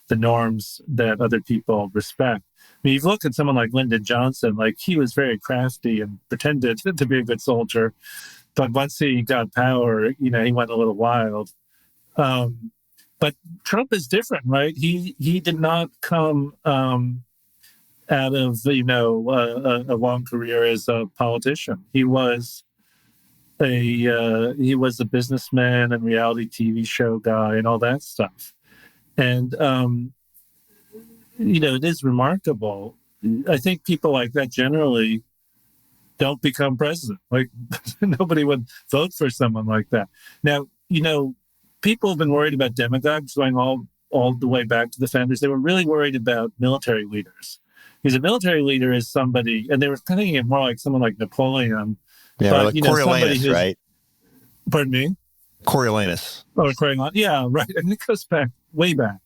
the norms that other people respect. I mean, you've looked at someone like Lyndon Johnson, like he was very crafty and pretended to be a good soldier. But once he got power, he went a little wild. But Trump is different, right? He did not come out of, a long career as a politician. He was a businessman and reality TV show guy and all that stuff. And, it is remarkable. I think people like that generally don't become president. Like nobody would vote for someone like that. Now, people have been worried about demagogues going all the way back to the founders. They were really worried about military leaders. Because a military leader is somebody, and they were thinking of more like someone like Napoleon. Yeah, but, like Coriolanus, right? Pardon me? Coriolanus. Oh, Coriolanus. Yeah, right. And it goes back, way back.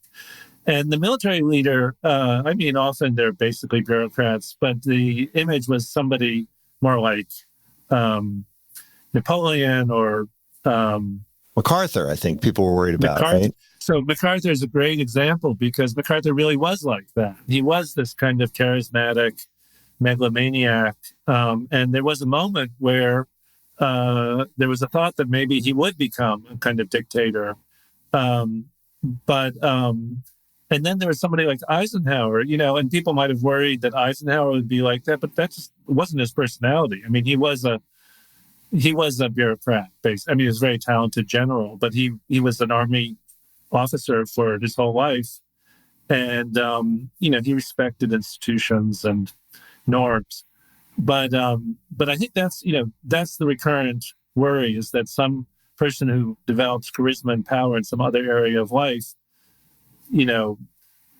And the military leader, often they're basically bureaucrats, but the image was somebody more like Napoleon or MacArthur, I think people were worried about, right? So MacArthur is a great example because MacArthur really was like that. He was this kind of charismatic megalomaniac. And there was a moment where there was a thought that maybe he would become a kind of dictator. And then there was somebody like Eisenhower, and people might have worried that Eisenhower would be like that, but that just wasn't his personality. I mean, he was a bureaucrat. He was a very talented general, but he was an army officer for his whole life. And, he respected institutions and norms. But I think that's the recurrent worry, is that some person who develops charisma and power in some other area of life,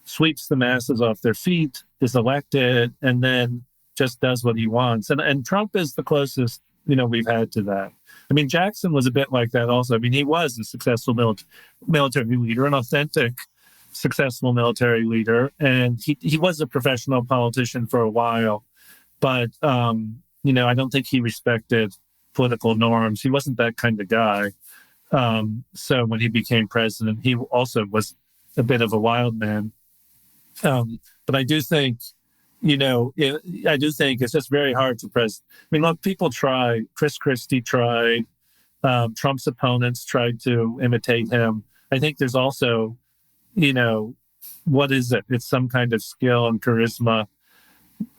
sweeps the masses off their feet, is elected, and then just does what he wants. And Trump is the closest, we've had to that. I mean, Jackson was a bit like that also. I mean, he was a successful military leader, an authentic, successful military leader. And he was a professional politician for a while. But, I don't think he respected political norms. He wasn't that kind of guy. So when he became president, he also was a bit of a wild man. But I do think, it's just very hard to press. I mean, look, people try. Chris Christie tried. Trump's opponents tried to imitate him. I think there's also, what is it? It's some kind of skill and charisma,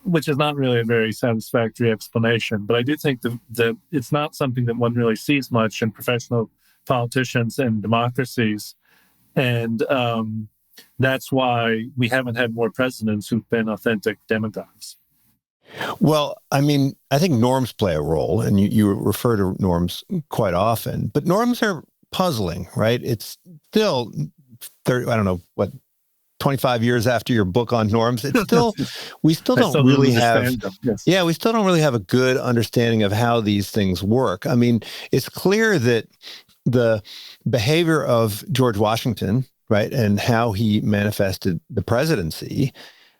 which is not really a very satisfactory explanation. But I do think that it's not something that one really sees much in professional politicians and democracies. And that's why we haven't had more presidents who've been authentic demagogues. Well, I mean, I think norms play a role, and you refer to norms quite often, but norms are puzzling, right? It's still 30, I don't know, what, 25 years after your book on norms, it's still, we still don't really have, yes. we still don't really have a good understanding of how these things work. I mean, it's clear that the behavior of George Washington, right, and how he manifested the presidency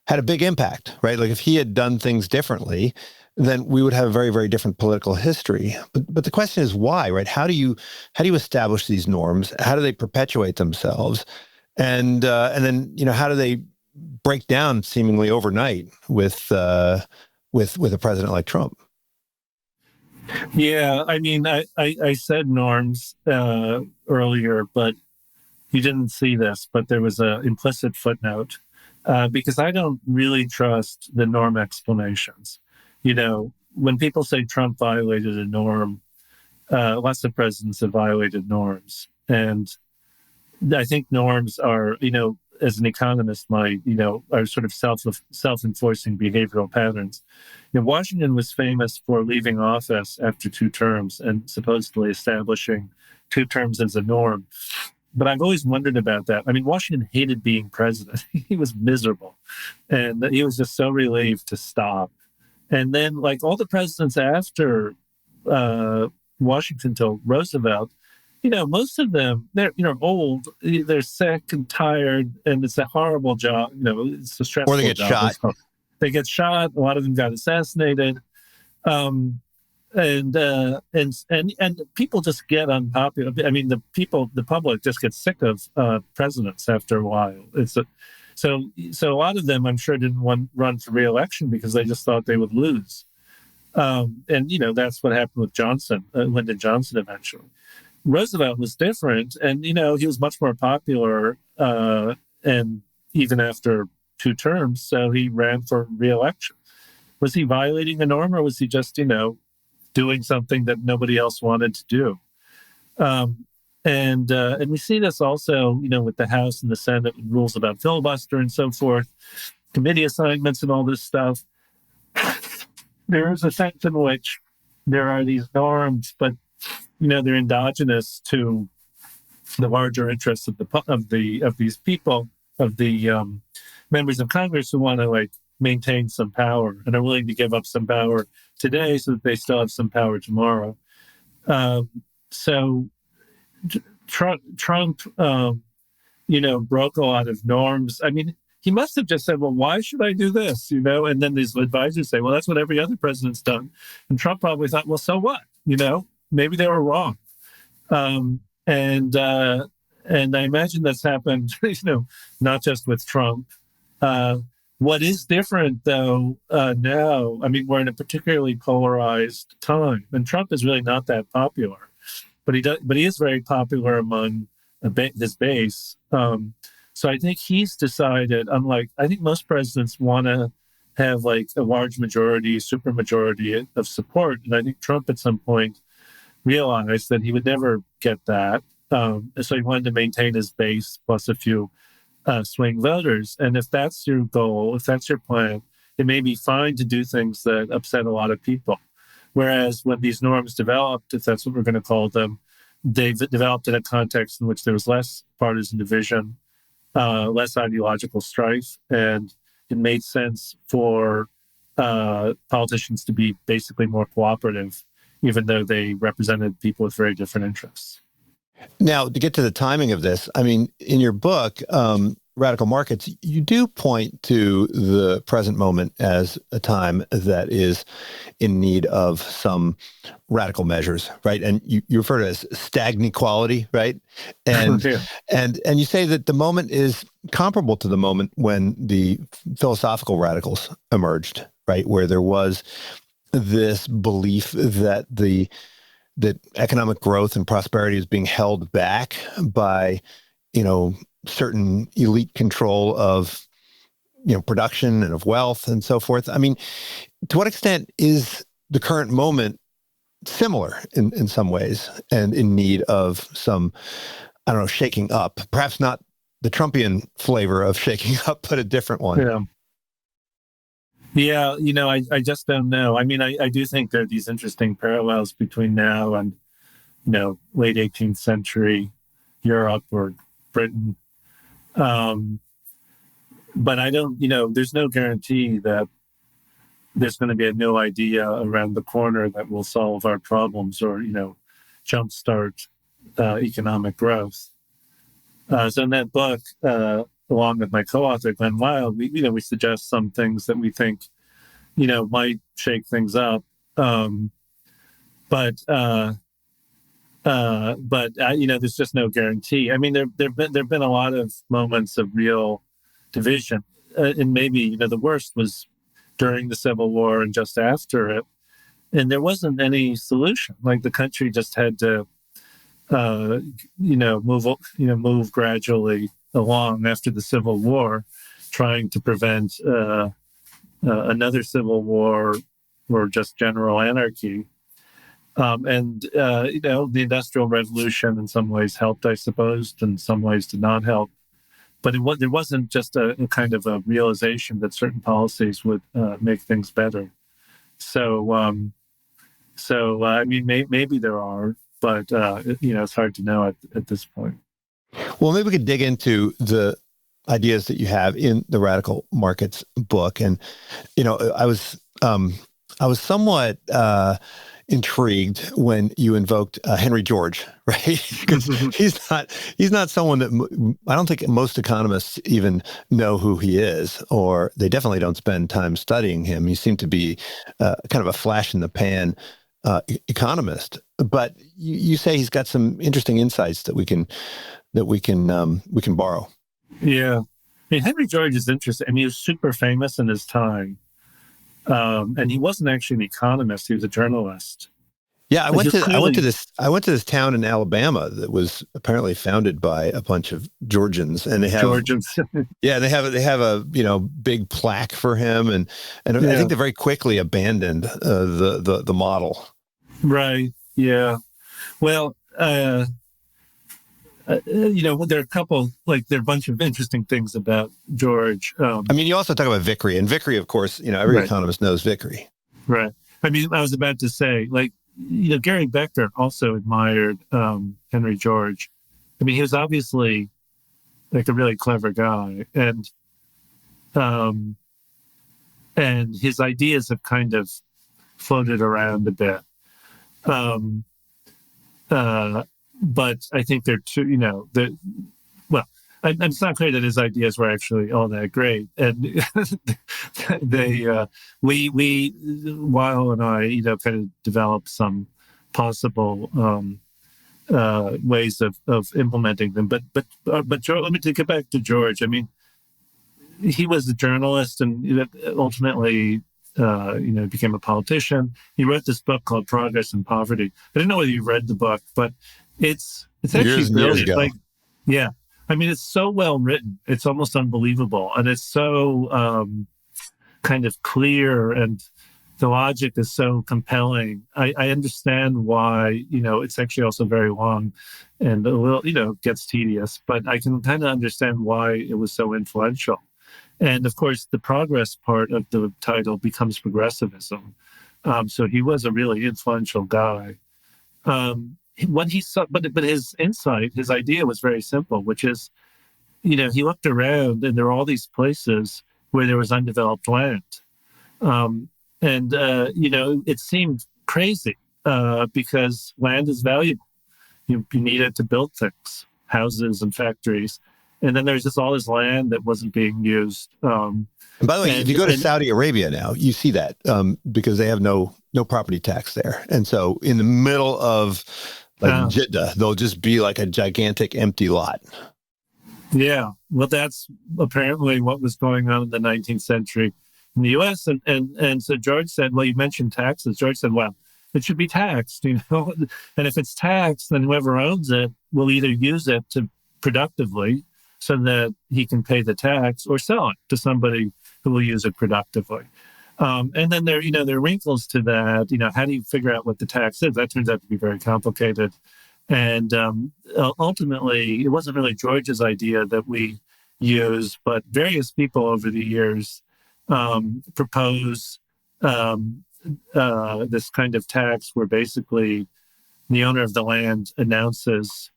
had a big impact, right? Like if he had done things differently, then we would have a very, very different political history. But the question is why, right? How do you establish these norms? How do they perpetuate themselves? And then, how do they break down seemingly overnight with a president like Trump? Yeah, I mean, I said norms earlier, but you didn't see this, but there was an implicit footnote because I don't really trust the norm explanations. When people say Trump violated a norm, lots of presidents have violated norms. And I think norms are, as an economist, are sort of self-enforcing behavioral patterns. Washington was famous for leaving office after 2 terms and supposedly establishing 2 terms as a norm. But I've always wondered about that. I mean, Washington hated being president. He was miserable. And he was just so relieved to stop. And then, like all the presidents after Washington till Roosevelt, most of them, they're, old, they're sick and tired, and it's a horrible job. It's a stressful job. Or they get shot. They get shot. A lot of them got assassinated. And people just get unpopular. I mean, the public just gets sick of presidents after a while. So a lot of them, I'm sure, didn't run for re-election because they just thought they would lose. And that's what happened with Johnson, Lyndon Johnson eventually. Roosevelt was different, and he was much more popular, and even after 2 terms, so he ran for re-election. Was he violating a norm, or was he just doing something that nobody else wanted to do? And we see this also, with the House and the Senate rules about filibuster and so forth, committee assignments and all this stuff. There is a sense in which there are these norms, but they're endogenous to the larger interests of these people, of the members of Congress who want to maintain some power and are willing to give up some power today so that they still have some power tomorrow. So Trump broke a lot of norms. I mean, he must have just said, well, why should I do this? And then these advisors say, well, that's what every other president's done. And Trump probably thought, well, so what? Maybe they were wrong. And I imagine that's happened, not just with Trump. What is different, though, now, I mean, we're in a particularly polarized time, and Trump is really not that popular, but he is very popular among his base. So I think he's decided, I think most presidents want to have a large majority, supermajority of support, and I think Trump at some point realized that he would never get that. So he wanted to maintain his base plus a few swing voters. And if that's your goal, if that's your plan, it may be fine to do things that upset a lot of people. Whereas when these norms developed, if that's what we're going to call them, they developed in a context in which there was less partisan division, less ideological strife, and it made sense for politicians to be basically more cooperative, even though they represented people with very different interests. Now, to get to the timing of this, I mean, in your book, Radical Markets, you do point to the present moment as a time that is in need of some radical measures, right? And you refer to it as stagnequality, right? And Yeah. and you say that the moment is comparable to the moment when the philosophical radicals emerged, right? Where there was this belief that that economic growth and prosperity is being held back by, certain elite control of, production and of wealth and so forth. I mean, to what extent is the current moment similar in some ways and in need of some, I don't know, shaking up? Perhaps not the Trumpian flavor of shaking up, but a different one. Yeah. Yeah, I just don't know. I mean, I do think there are these interesting parallels between now and, late 18th century Europe or Britain. But I don't, there's no guarantee that there's going to be a new idea around the corner that will solve our problems or, jumpstart economic growth. So in that book, along with my co-author, Glenn Wild, we suggest some things that we think, might shake things up. But there's just no guarantee. I mean, there've been a lot of moments of real division, and maybe the worst was during the Civil War and just after it, and there wasn't any solution. Like the country just had to, move gradually along after the Civil War, trying to prevent another civil war or just general anarchy. The Industrial Revolution in some ways helped, I suppose, and in some ways did not help. But there wasn't just a kind of a realization that certain policies would make things better. So I mean, maybe there are, but it's hard to know at this point. Well, maybe we could dig into the ideas that you have in the Radical Markets book, and I was somewhat intrigued when you invoked Henry George, right? Because he's not someone that I don't think most economists even know who he is, or they definitely don't spend time studying him. He seemed to be kind of a flash in the pan economist, but you say he's got some interesting insights that we can borrow. Yeah, I mean, Henry George is interesting. I mean, he was super famous in his time. And he wasn't actually an economist; he was a journalist. Yeah, I went to this town in Alabama that was apparently founded by a bunch of Georgians, and they have Georgians. Yeah, they have a big plaque for him, and I think they very quickly abandoned the model. Right. Yeah. Well, there are a couple, there are a bunch of interesting things about George. I mean, you also talk about Vickery, and Vickery, of course, every economist knows Vickery. Right. I mean, I was about to say, Gary Becker also admired Henry George. I mean, he was obviously a really clever guy, and his ideas have kind of floated around a bit. But I think they're too, it's not clear that his ideas were actually all that great. And Weil and I, kind of developed some possible ways of implementing them. But George, let me get back to George. I mean, he was a journalist and ultimately, became a politician. He wrote this book called Progress and Poverty. I don't know whether you read the book, but it's actually brilliant. Yeah. I mean, it's so well written. It's almost unbelievable. And it's so kind of clear, and the logic is so compelling. I understand why, it's actually also very long and a little, gets tedious, but I can kind of understand why it was so influential. And of course, the progress part of the title becomes progressivism. So he was a really influential guy. When he saw, but his insight, his idea was very simple, which is, he looked around and there were all these places where there was undeveloped land. It seemed crazy because land is valuable. You need it to build things, houses and factories. And then there's just all this land that wasn't being used. And by the way, if you go to Saudi Arabia now, you see that because they have no property tax there. And so in the middle of Jeddah, there'll just be a gigantic empty lot. Yeah. Well, that's apparently what was going on in the 19th century in the U.S. And so George said, well, you mentioned taxes. George said, well, it should be taxed, And if it's taxed, then whoever owns it will either use it to productively so that he can pay the tax, or sell it to somebody who will use it productively. And then there are wrinkles to that. How do you figure out what the tax is? That turns out to be very complicated. And ultimately, it wasn't really George's idea that we use, but various people over the years propose this kind of tax where basically the owner of the land announces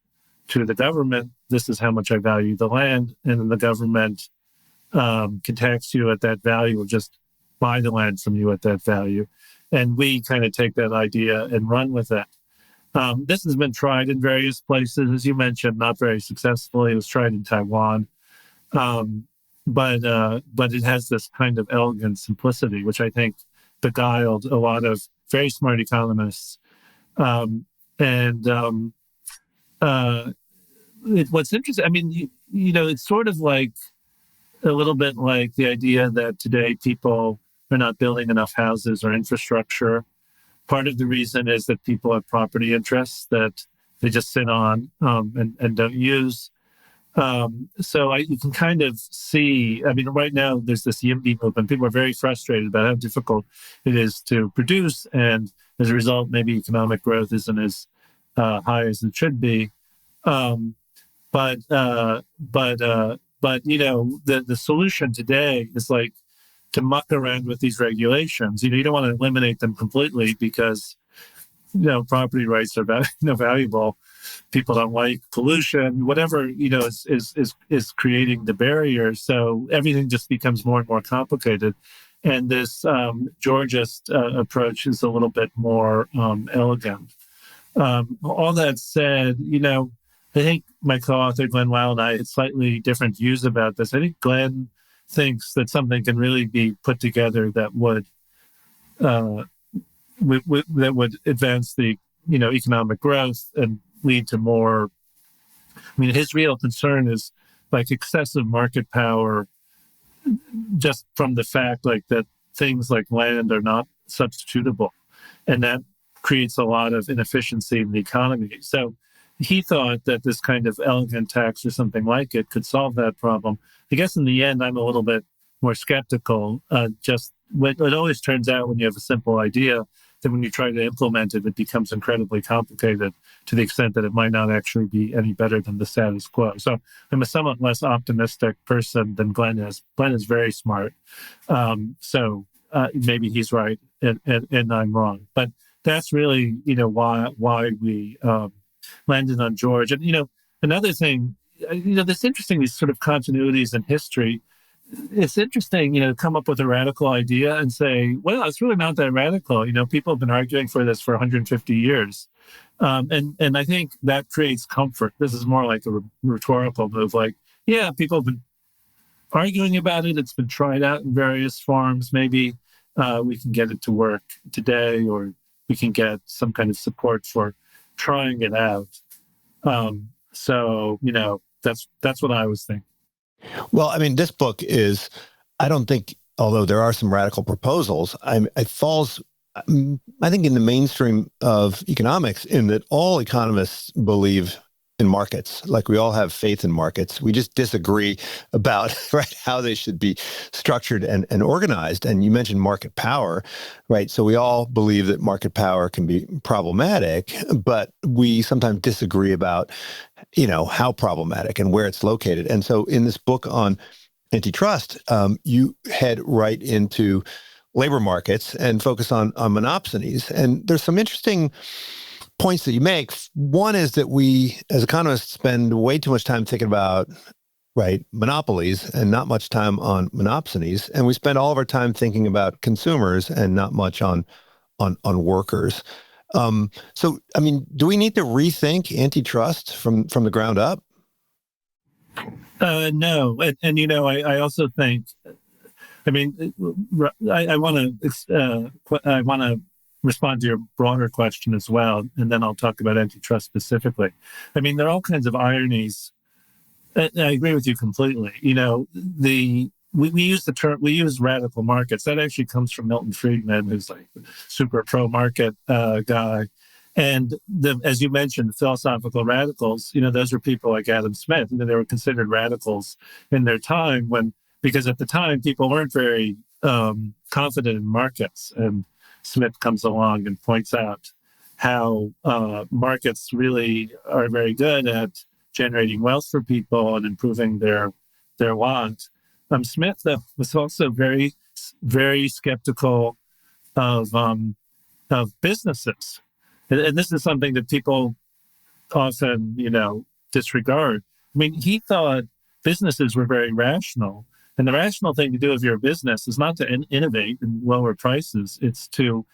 to the government this is how much I value the land, and then the government can tax you at that value or just buy the land from you at that value. And we kind of take that idea and run with it. This has been tried in various places, as you mentioned, not very successfully. It was tried in Taiwan. But it has this kind of elegant simplicity, which I think beguiled a lot of very smart economists. What's interesting, I mean, it's sort of like a little bit like the idea that today people are not building enough houses or infrastructure. Part of the reason is that people have property interests that they just sit on and don't use. So you can kind of see, I mean, right now there's this YIMBY movement. People are very frustrated about how difficult it is to produce. And as a result, maybe economic growth isn't as high as it should be. But the solution today is like to muck around with these regulations. You don't want to eliminate them completely because, property rights are valuable. People don't like pollution, whatever, is creating the barrier. So everything just becomes more and more complicated. And this Georgist approach is a little bit more elegant. All that said, I think my co-author, Glenn Weil, and I had slightly different views about this. I think Glenn thinks that something can really be put together that would advance the economic growth and lead to more. I mean, his real concern is like excessive market power, just from the fact that things like land are not substitutable, and that creates a lot of inefficiency in the economy. So he thought that this kind of elegant tax or something like it could solve that problem. I guess in the end, I'm a little bit more skeptical. Just when it always turns out when you have a simple idea, that when you try to implement it, it becomes incredibly complicated to the extent that it might not actually be any better than the status quo. So I'm a somewhat less optimistic person than Glenn is. Glenn is very smart. So maybe he's right and I'm wrong. But that's really, why we landed on George. And, another thing, that's interesting, these sort of continuities in history. It's interesting, come up with a radical idea and say, well, it's really not that radical. People have been arguing for this for 150 years. And I think that creates comfort. This is more like a rhetorical move. Like, yeah, people have been arguing about it. It's been tried out in various forms. Maybe we can get it to work today, or we can get some kind of support for trying it out. So, that's what I was thinking. Well, I mean, this book is, I don't think, although there are some radical proposals, it falls, I think, in the mainstream of economics, in that all economists believe in markets. Like, we all have faith in markets. We just disagree about how they should be structured and organized. And you mentioned market power, right? So we all believe that market power can be problematic, but we sometimes disagree about how problematic and where it's located. And so in this book on antitrust, you head right into labor markets and focus on monopsonies. And there's some interesting points that you make. One is that we, as economists, spend way too much time thinking about monopolies and not much time on monopsonies. And we spend all of our time thinking about consumers and not much on workers. So, I mean, do we need to rethink antitrust from the ground up? No. And I also think, I mean, I want to respond to your broader question as well, and then I'll talk about antitrust specifically. I mean, there are all kinds of ironies. I agree with you completely. We use the term, we use radical markets. That actually comes from Milton Friedman, who's like a super pro-market guy. And as you mentioned, philosophical radicals, those are people like Adam Smith. They were considered radicals in their time because at the time people weren't very confident in markets. And Smith comes along and points out how markets really are very good at generating wealth for people and improving their lot. Smith, though, was also very, very skeptical of businesses. And this is something that people often, disregard. I mean, he thought businesses were very rational. And the rational thing to do if you're a business is not to innovate and lower prices. It's to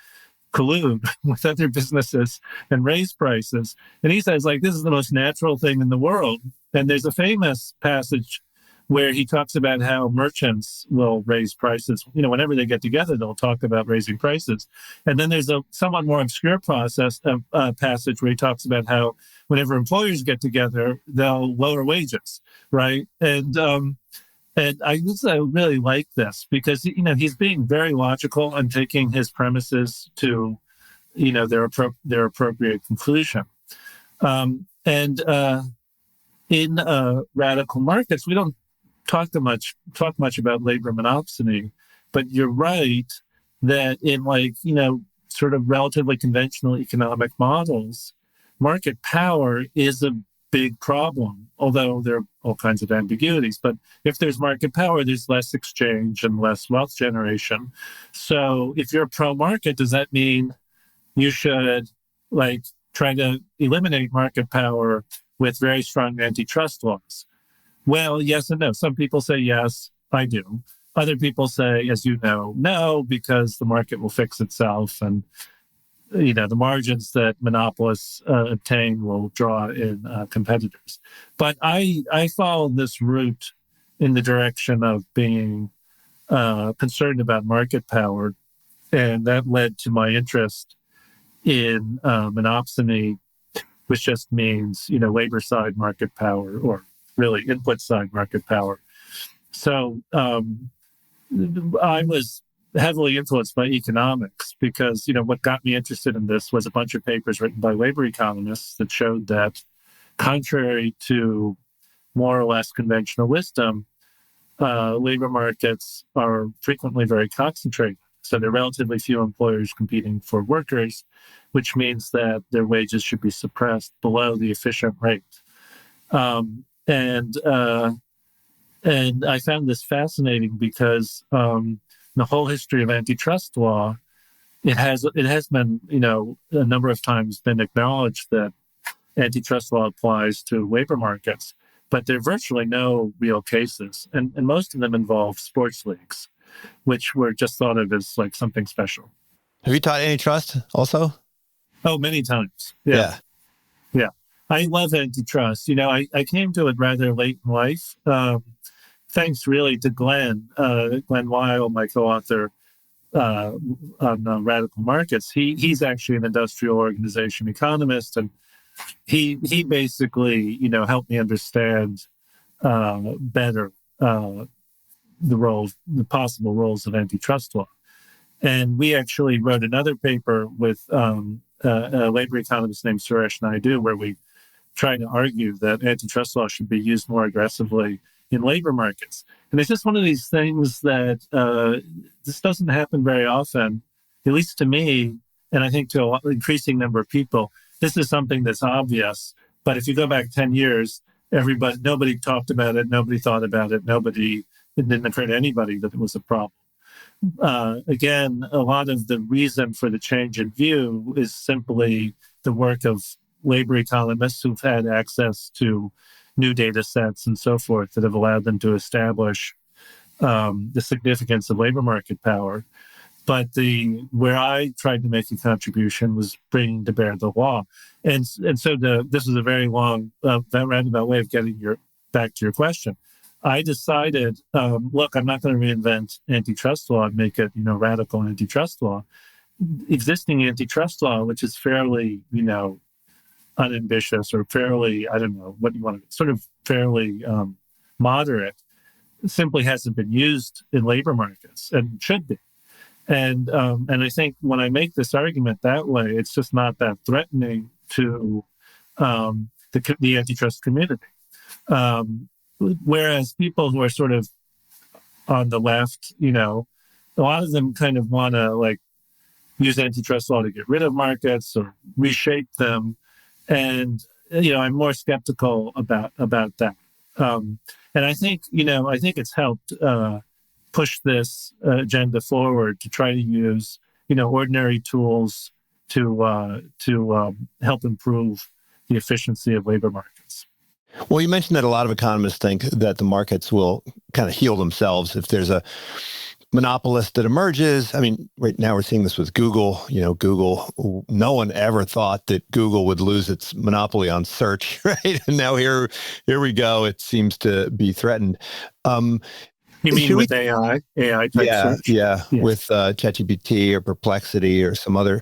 collude with other businesses and raise prices. And he says, like, this is the most natural thing in the world. And there's a famous passage where he talks about how merchants will raise prices. You know, whenever they get together, they'll talk about raising prices. And then there's a somewhat more obscure passage where he talks about how whenever employers get together, they'll lower wages, right? And I really like this because, you know, he's being very logical and taking his premises to, you know, their appropriate conclusion. In radical markets, we don't talk much about labor monopsony, but you're right that in, like, you know, sort of relatively conventional economic models, market power is a big problem, although there are all kinds of ambiguities. But if there's market power, there's less exchange and less wealth generation. So if you're pro-market, does that mean you should, like, try to eliminate market power with very strong antitrust laws? Well, yes and no. Some people say yes, I do. Other people say, as you know, no, because the market will fix itself, and, you know, the margins that monopolists obtain will draw in competitors. But I follow this route in the direction of being concerned about market power, and that led to my interest in monopsony, which just means, you know, labor side market power, or really input side market power. So I was heavily influenced by economics because, you know, what got me interested in this was a bunch of papers written by labor economists that showed that, contrary to more or less conventional wisdom, labor markets are frequently very concentrated. So there are relatively few employers competing for workers, which means that their wages should be suppressed below the efficient rate. And I found this fascinating because the whole history of antitrust law, it has been, you know, a number of times been acknowledged that antitrust law applies to labor markets, but there are virtually no real cases, and most of them involve sports leagues, which were just thought of as like something special. Have you taught antitrust also? Oh, many times. Yeah. I love antitrust. You know, I came to it rather late in life, thanks really to Glenn Weil, my co-author on Radical Markets. He's actually an industrial organization economist, and he basically, you know, helped me understand better the possible roles of antitrust law. And we actually wrote another paper with a labor economist named Suresh Naidu, where we tried to argue that antitrust law should be used more aggressively in labor markets. And it's just one of these things that this doesn't happen very often, at least to me, and I think to an increasing number of people. This is something that's obvious, but if you go back 10 years, nobody talked about it, nobody thought about it, it didn't occur to anybody that it was a problem. Again, a lot of the reason for the change in view is simply the work of labor economists who've had access to new data sets and so forth that have allowed them to establish the significance of labor market power. But where I tried to make a contribution was bringing to bear the law. And so this is a very long, roundabout way of getting back to your question. I decided, look, I'm not going to reinvent antitrust law and make it, you know, radical antitrust law. Existing antitrust law, which is fairly, you know, unambitious or fairly, I don't know what you want to, sort of fairly moderate, simply hasn't been used in labor markets and should be. And I think when I make this argument that way, it's just not that threatening to the antitrust community. Whereas people who are sort of on the left, you know, a lot of them kind of want to like use antitrust law to get rid of markets or reshape them. And, you know, I'm more skeptical about that. And I think, you know, it's helped push this agenda forward to try to use, you know, ordinary tools to help improve the efficiency of labor markets. Well, you mentioned that a lot of economists think that the markets will kind of heal themselves if there's a monopolist that emerges. I mean, right now we're seeing this with Google. Google, no one ever thought that Google would lose its monopoly on search, right? And now here we go. It seems to be threatened. You mean with AI type search? Yeah, with ChatGPT or Perplexity or some other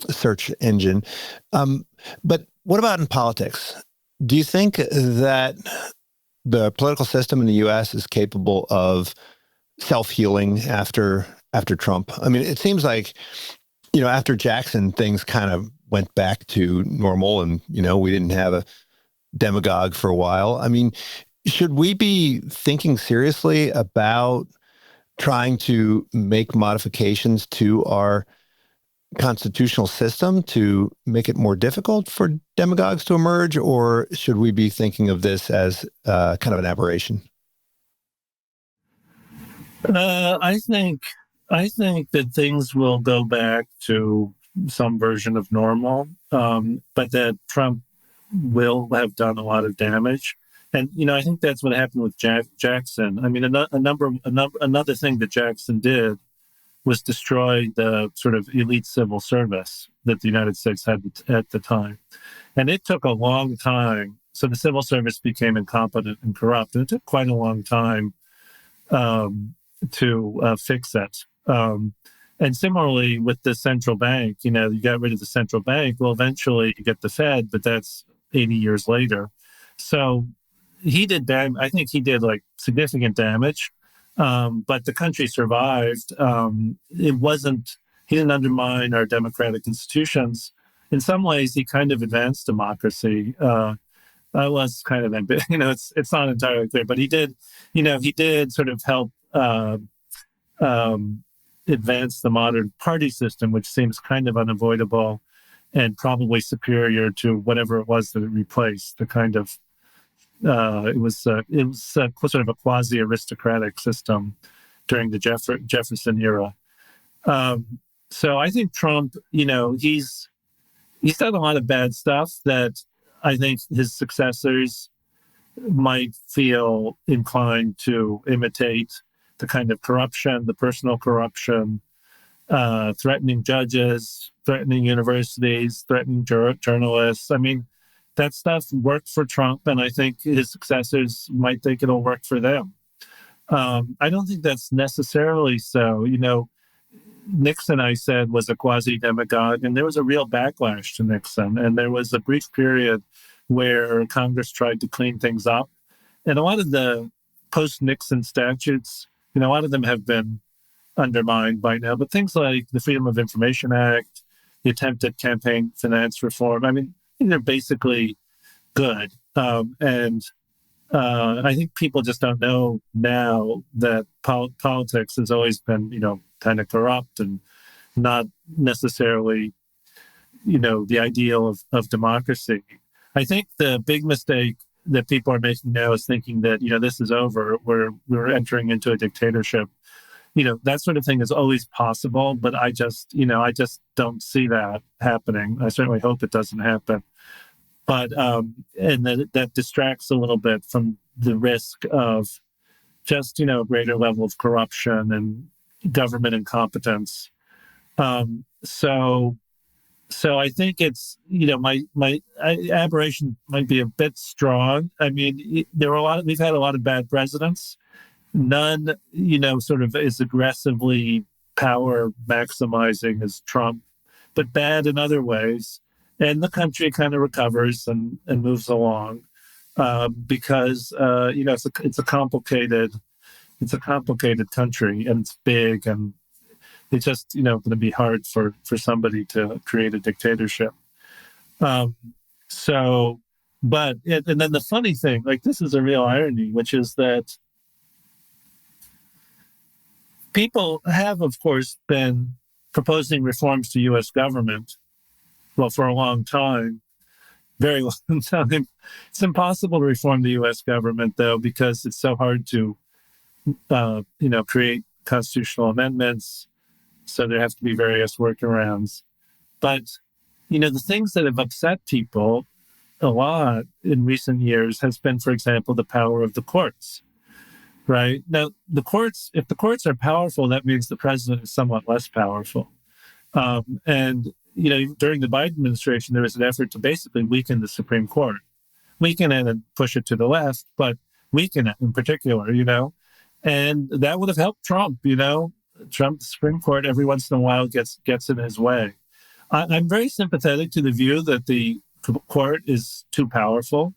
search engine. But what about in politics? Do you think that the political system in the U.S. is capable of self-healing after Trump? I mean, it seems like, after Jackson, things kind of went back to normal, and, we didn't have a demagogue for a while. I mean, should we be thinking seriously about trying to make modifications to our constitutional system to make it more difficult for demagogues to emerge, or should we be thinking of this as kind of an aberration? I think that things will go back to some version of normal, but that Trump will have done a lot of damage. And, I think that's what happened with Jackson. I mean, another thing that Jackson did was destroy the sort of elite civil service that the United States had at the time. And it took a long time. So the civil service became incompetent and corrupt. And it took quite a long time to fix it. And similarly with the central bank, you got rid of the central bank. Well, eventually you get the Fed, but that's 80 years later. So he did I think he did like significant damage. But the country survived. He didn't undermine our democratic institutions. In some ways, he kind of advanced democracy. I was kind of, it's not entirely clear, but he did sort of help advance the modern party system, which seems kind of unavoidable and probably superior to whatever it was that it replaced. The kind of it was sort of a quasi-aristocratic system during the Jefferson era. So I think Trump, he's done a lot of bad stuff that I think his successors might feel inclined to imitate, the kind of corruption, the personal corruption, threatening judges, threatening universities, threatening journalists. I mean, that stuff worked for Trump, and I think his successors might think it'll work for them. I don't think that's necessarily so. Nixon, I said, was a quasi-demagogue, and there was a real backlash to Nixon. And there was a brief period where Congress tried to clean things up. And a lot of the post-Nixon statutes, a lot of them have been undermined by now. But things like the Freedom of Information Act, the attempted campaign finance reform, I mean, they're basically good. And I think people just don't know now that politics has always been, kind of corrupt and not necessarily, the ideal of democracy. I think the big mistake that people are making now is thinking that, this is over, we're entering into a dictatorship. That sort of thing is always possible, but I just don't see that happening. I certainly hope it doesn't happen. But, and that distracts a little bit from the risk of just, a greater level of corruption and government incompetence. So I think it's, my aberration might be a bit strong. I mean, we've had a lot of bad presidents. None, sort of as aggressively power maximizing as Trump, but bad in other ways. And the country kind of recovers and moves along because, it's a complicated country, and it's big, and it's just, going to be hard for somebody to create a dictatorship. And then the funny thing, like, this is a real irony, which is that people have, of course, been proposing reforms to U.S. government, well, for a long time, very long time. It's impossible to reform the U.S. government, though, because it's so hard to, create constitutional amendments. So there have to be various workarounds. But, the things that have upset people a lot in recent years has been, for example, the power of the courts, right? Now, if the courts are powerful, that means the president is somewhat less powerful. And, during the Biden administration, there was an effort to basically weaken the Supreme Court, weaken it and push it to the left, but weaken it in particular, and that would have helped Trump, Trump, the Supreme Court, every once in a while gets in his way. I'm very sympathetic to the view that the court is too powerful,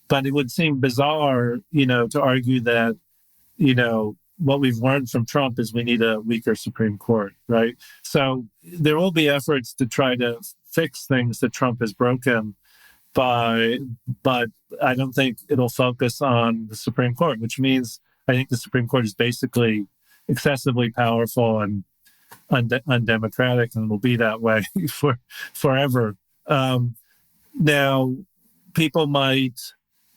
but it would seem bizarre, to argue that, what we've learned from Trump is we need a weaker Supreme Court, right? So there will be efforts to try to fix things that Trump has broken but I don't think it'll focus on the Supreme Court, which means I think the Supreme Court is basically excessively powerful and undemocratic, and will be that way forever. Now,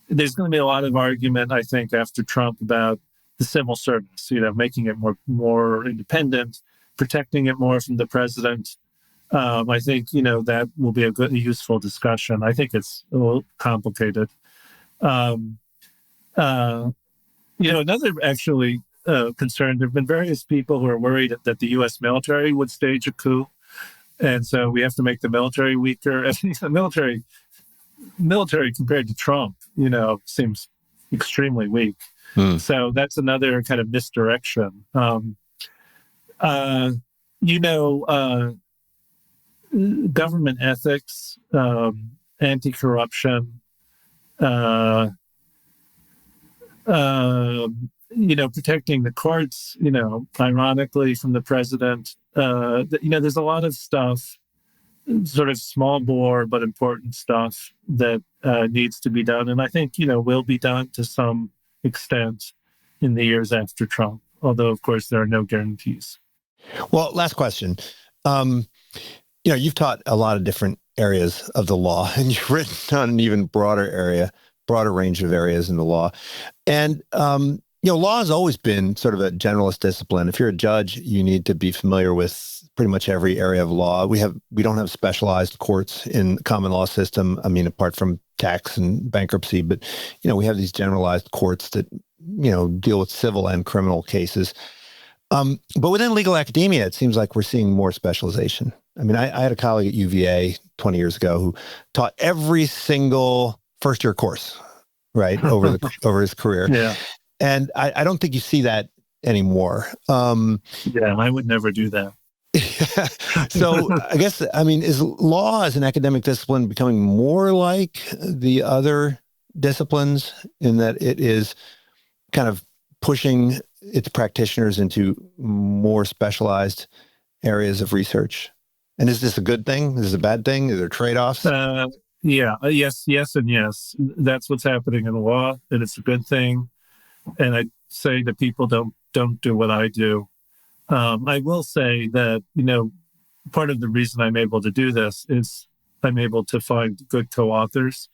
there's going to be a lot of argument, I think, after Trump about the civil service, making it more independent, protecting it more from the president. I think, that will be a useful discussion. I think it's a little complicated. Another actually concern, there have been various people who are worried that the U.S. military would stage a coup. And so we have to make the military weaker. I think the military compared to Trump, seems extremely weak. So that's another kind of misdirection. Government ethics, anti-corruption, protecting the courts, ironically from the president. There's a lot of stuff, sort of small bore but important stuff that needs to be done. And I think, will be done to some extent in the years after Trump, although, of course, there are no guarantees. Well, last question. You've taught a lot of different areas of the law, and you've written on an even broader range of areas in the law. And, law has always been sort of a generalist discipline. If you're a judge, you need to be familiar with pretty much every area of law. We don't have specialized courts in the common law system. I mean, apart from tax and bankruptcy, but, we have these generalized courts that, deal with civil and criminal cases. But within legal academia, it seems like we're seeing more specialization. I mean, I had a colleague at UVA 20 years ago who taught every single first-year course, right, over his career. Yeah. And I don't think you see that anymore. I would never do that. So I guess, is law as an academic discipline becoming more like the other disciplines in that it is kind of pushing its practitioners into more specialized areas of research? And is this a good thing? Is this a bad thing? Are there trade-offs? Yes, and yes. That's what's happening in the law, and it's a good thing. And I say that people don't do what I do. I will say that, part of the reason I'm able to do this is I'm able to find good co-authors.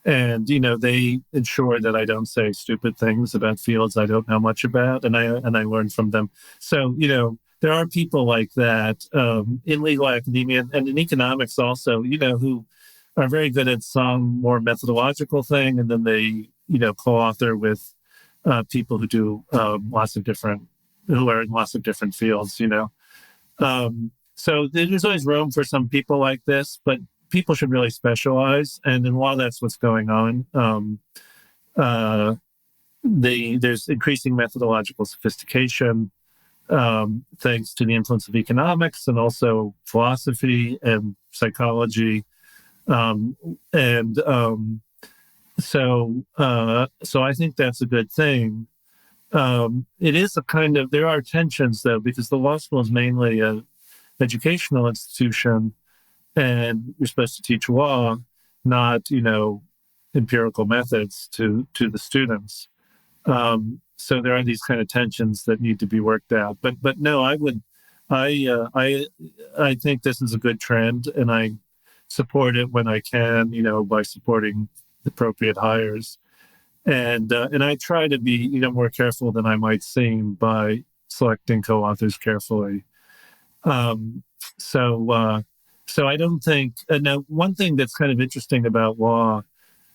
And, they ensure that I don't say stupid things about fields I don't know much about, and I learn from them. So, there are people like that in legal academia and in economics also, who are very good at some more methodological thing, and then they, co-author with people who do who are in lots of different fields, So there's always room for some people like this, but people should really specialize, and in law, that's what's going on. There's increasing methodological sophistication thanks to the influence of economics and also philosophy and psychology, So I think that's a good thing. It is there are tensions though, because the law school is mainly an educational institution, and you're supposed to teach law, not, empirical methods to the students. So there are these kind of tensions that need to be worked out. But no, I think this is a good trend, and I support it when I can, by supporting the appropriate hires. And I try to be, more careful than I might seem by selecting co-authors carefully. So I don't think, now one thing that's kind of interesting about law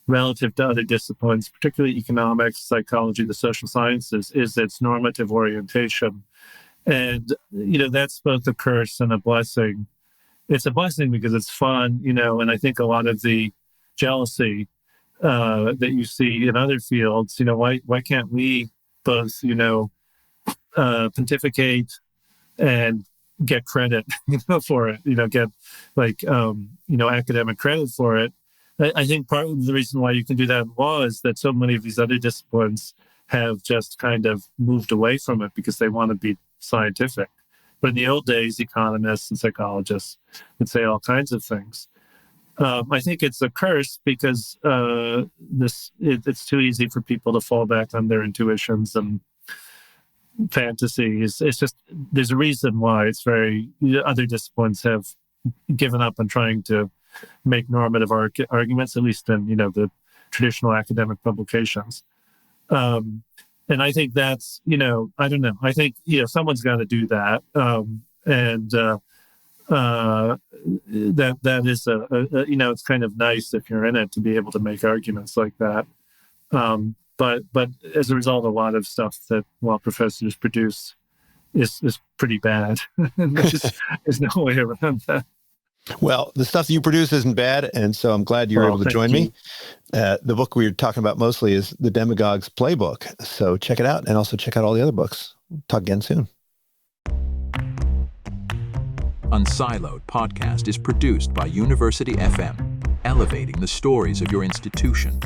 relative to other disciplines, particularly economics, psychology, the social sciences, is its normative orientation. And, that's both a curse and a blessing. It's a blessing because it's fun, and I think a lot of the jealousy that you see in other fields, why can't we both, pontificate and get credit, for it, get academic credit for it. I think part of the reason why you can do that in law is that so many of these other disciplines have just kind of moved away from it because they want to be scientific. But in the old days, economists and psychologists would say all kinds of things. I think it's a curse because it's too easy for people to fall back on their intuitions and fantasies. It's just, there's a reason why other disciplines have given up on trying to make normative arguments, at least in, the traditional academic publications. And I think that's, I don't know. I think, someone's got to do that. That is it's kind of nice if you're in it to be able to make arguments like that. But as a result, a lot of stuff that law professors produce is pretty bad. There's no way around that. Well, the stuff you produce isn't bad, and so I'm glad you're able to join me. The book we were talking about mostly is the Demagogue's Playbook. So check it out, and also check out all the other books. Talk again soon. Unsiloed podcast is produced by University FM, elevating the stories of your institution.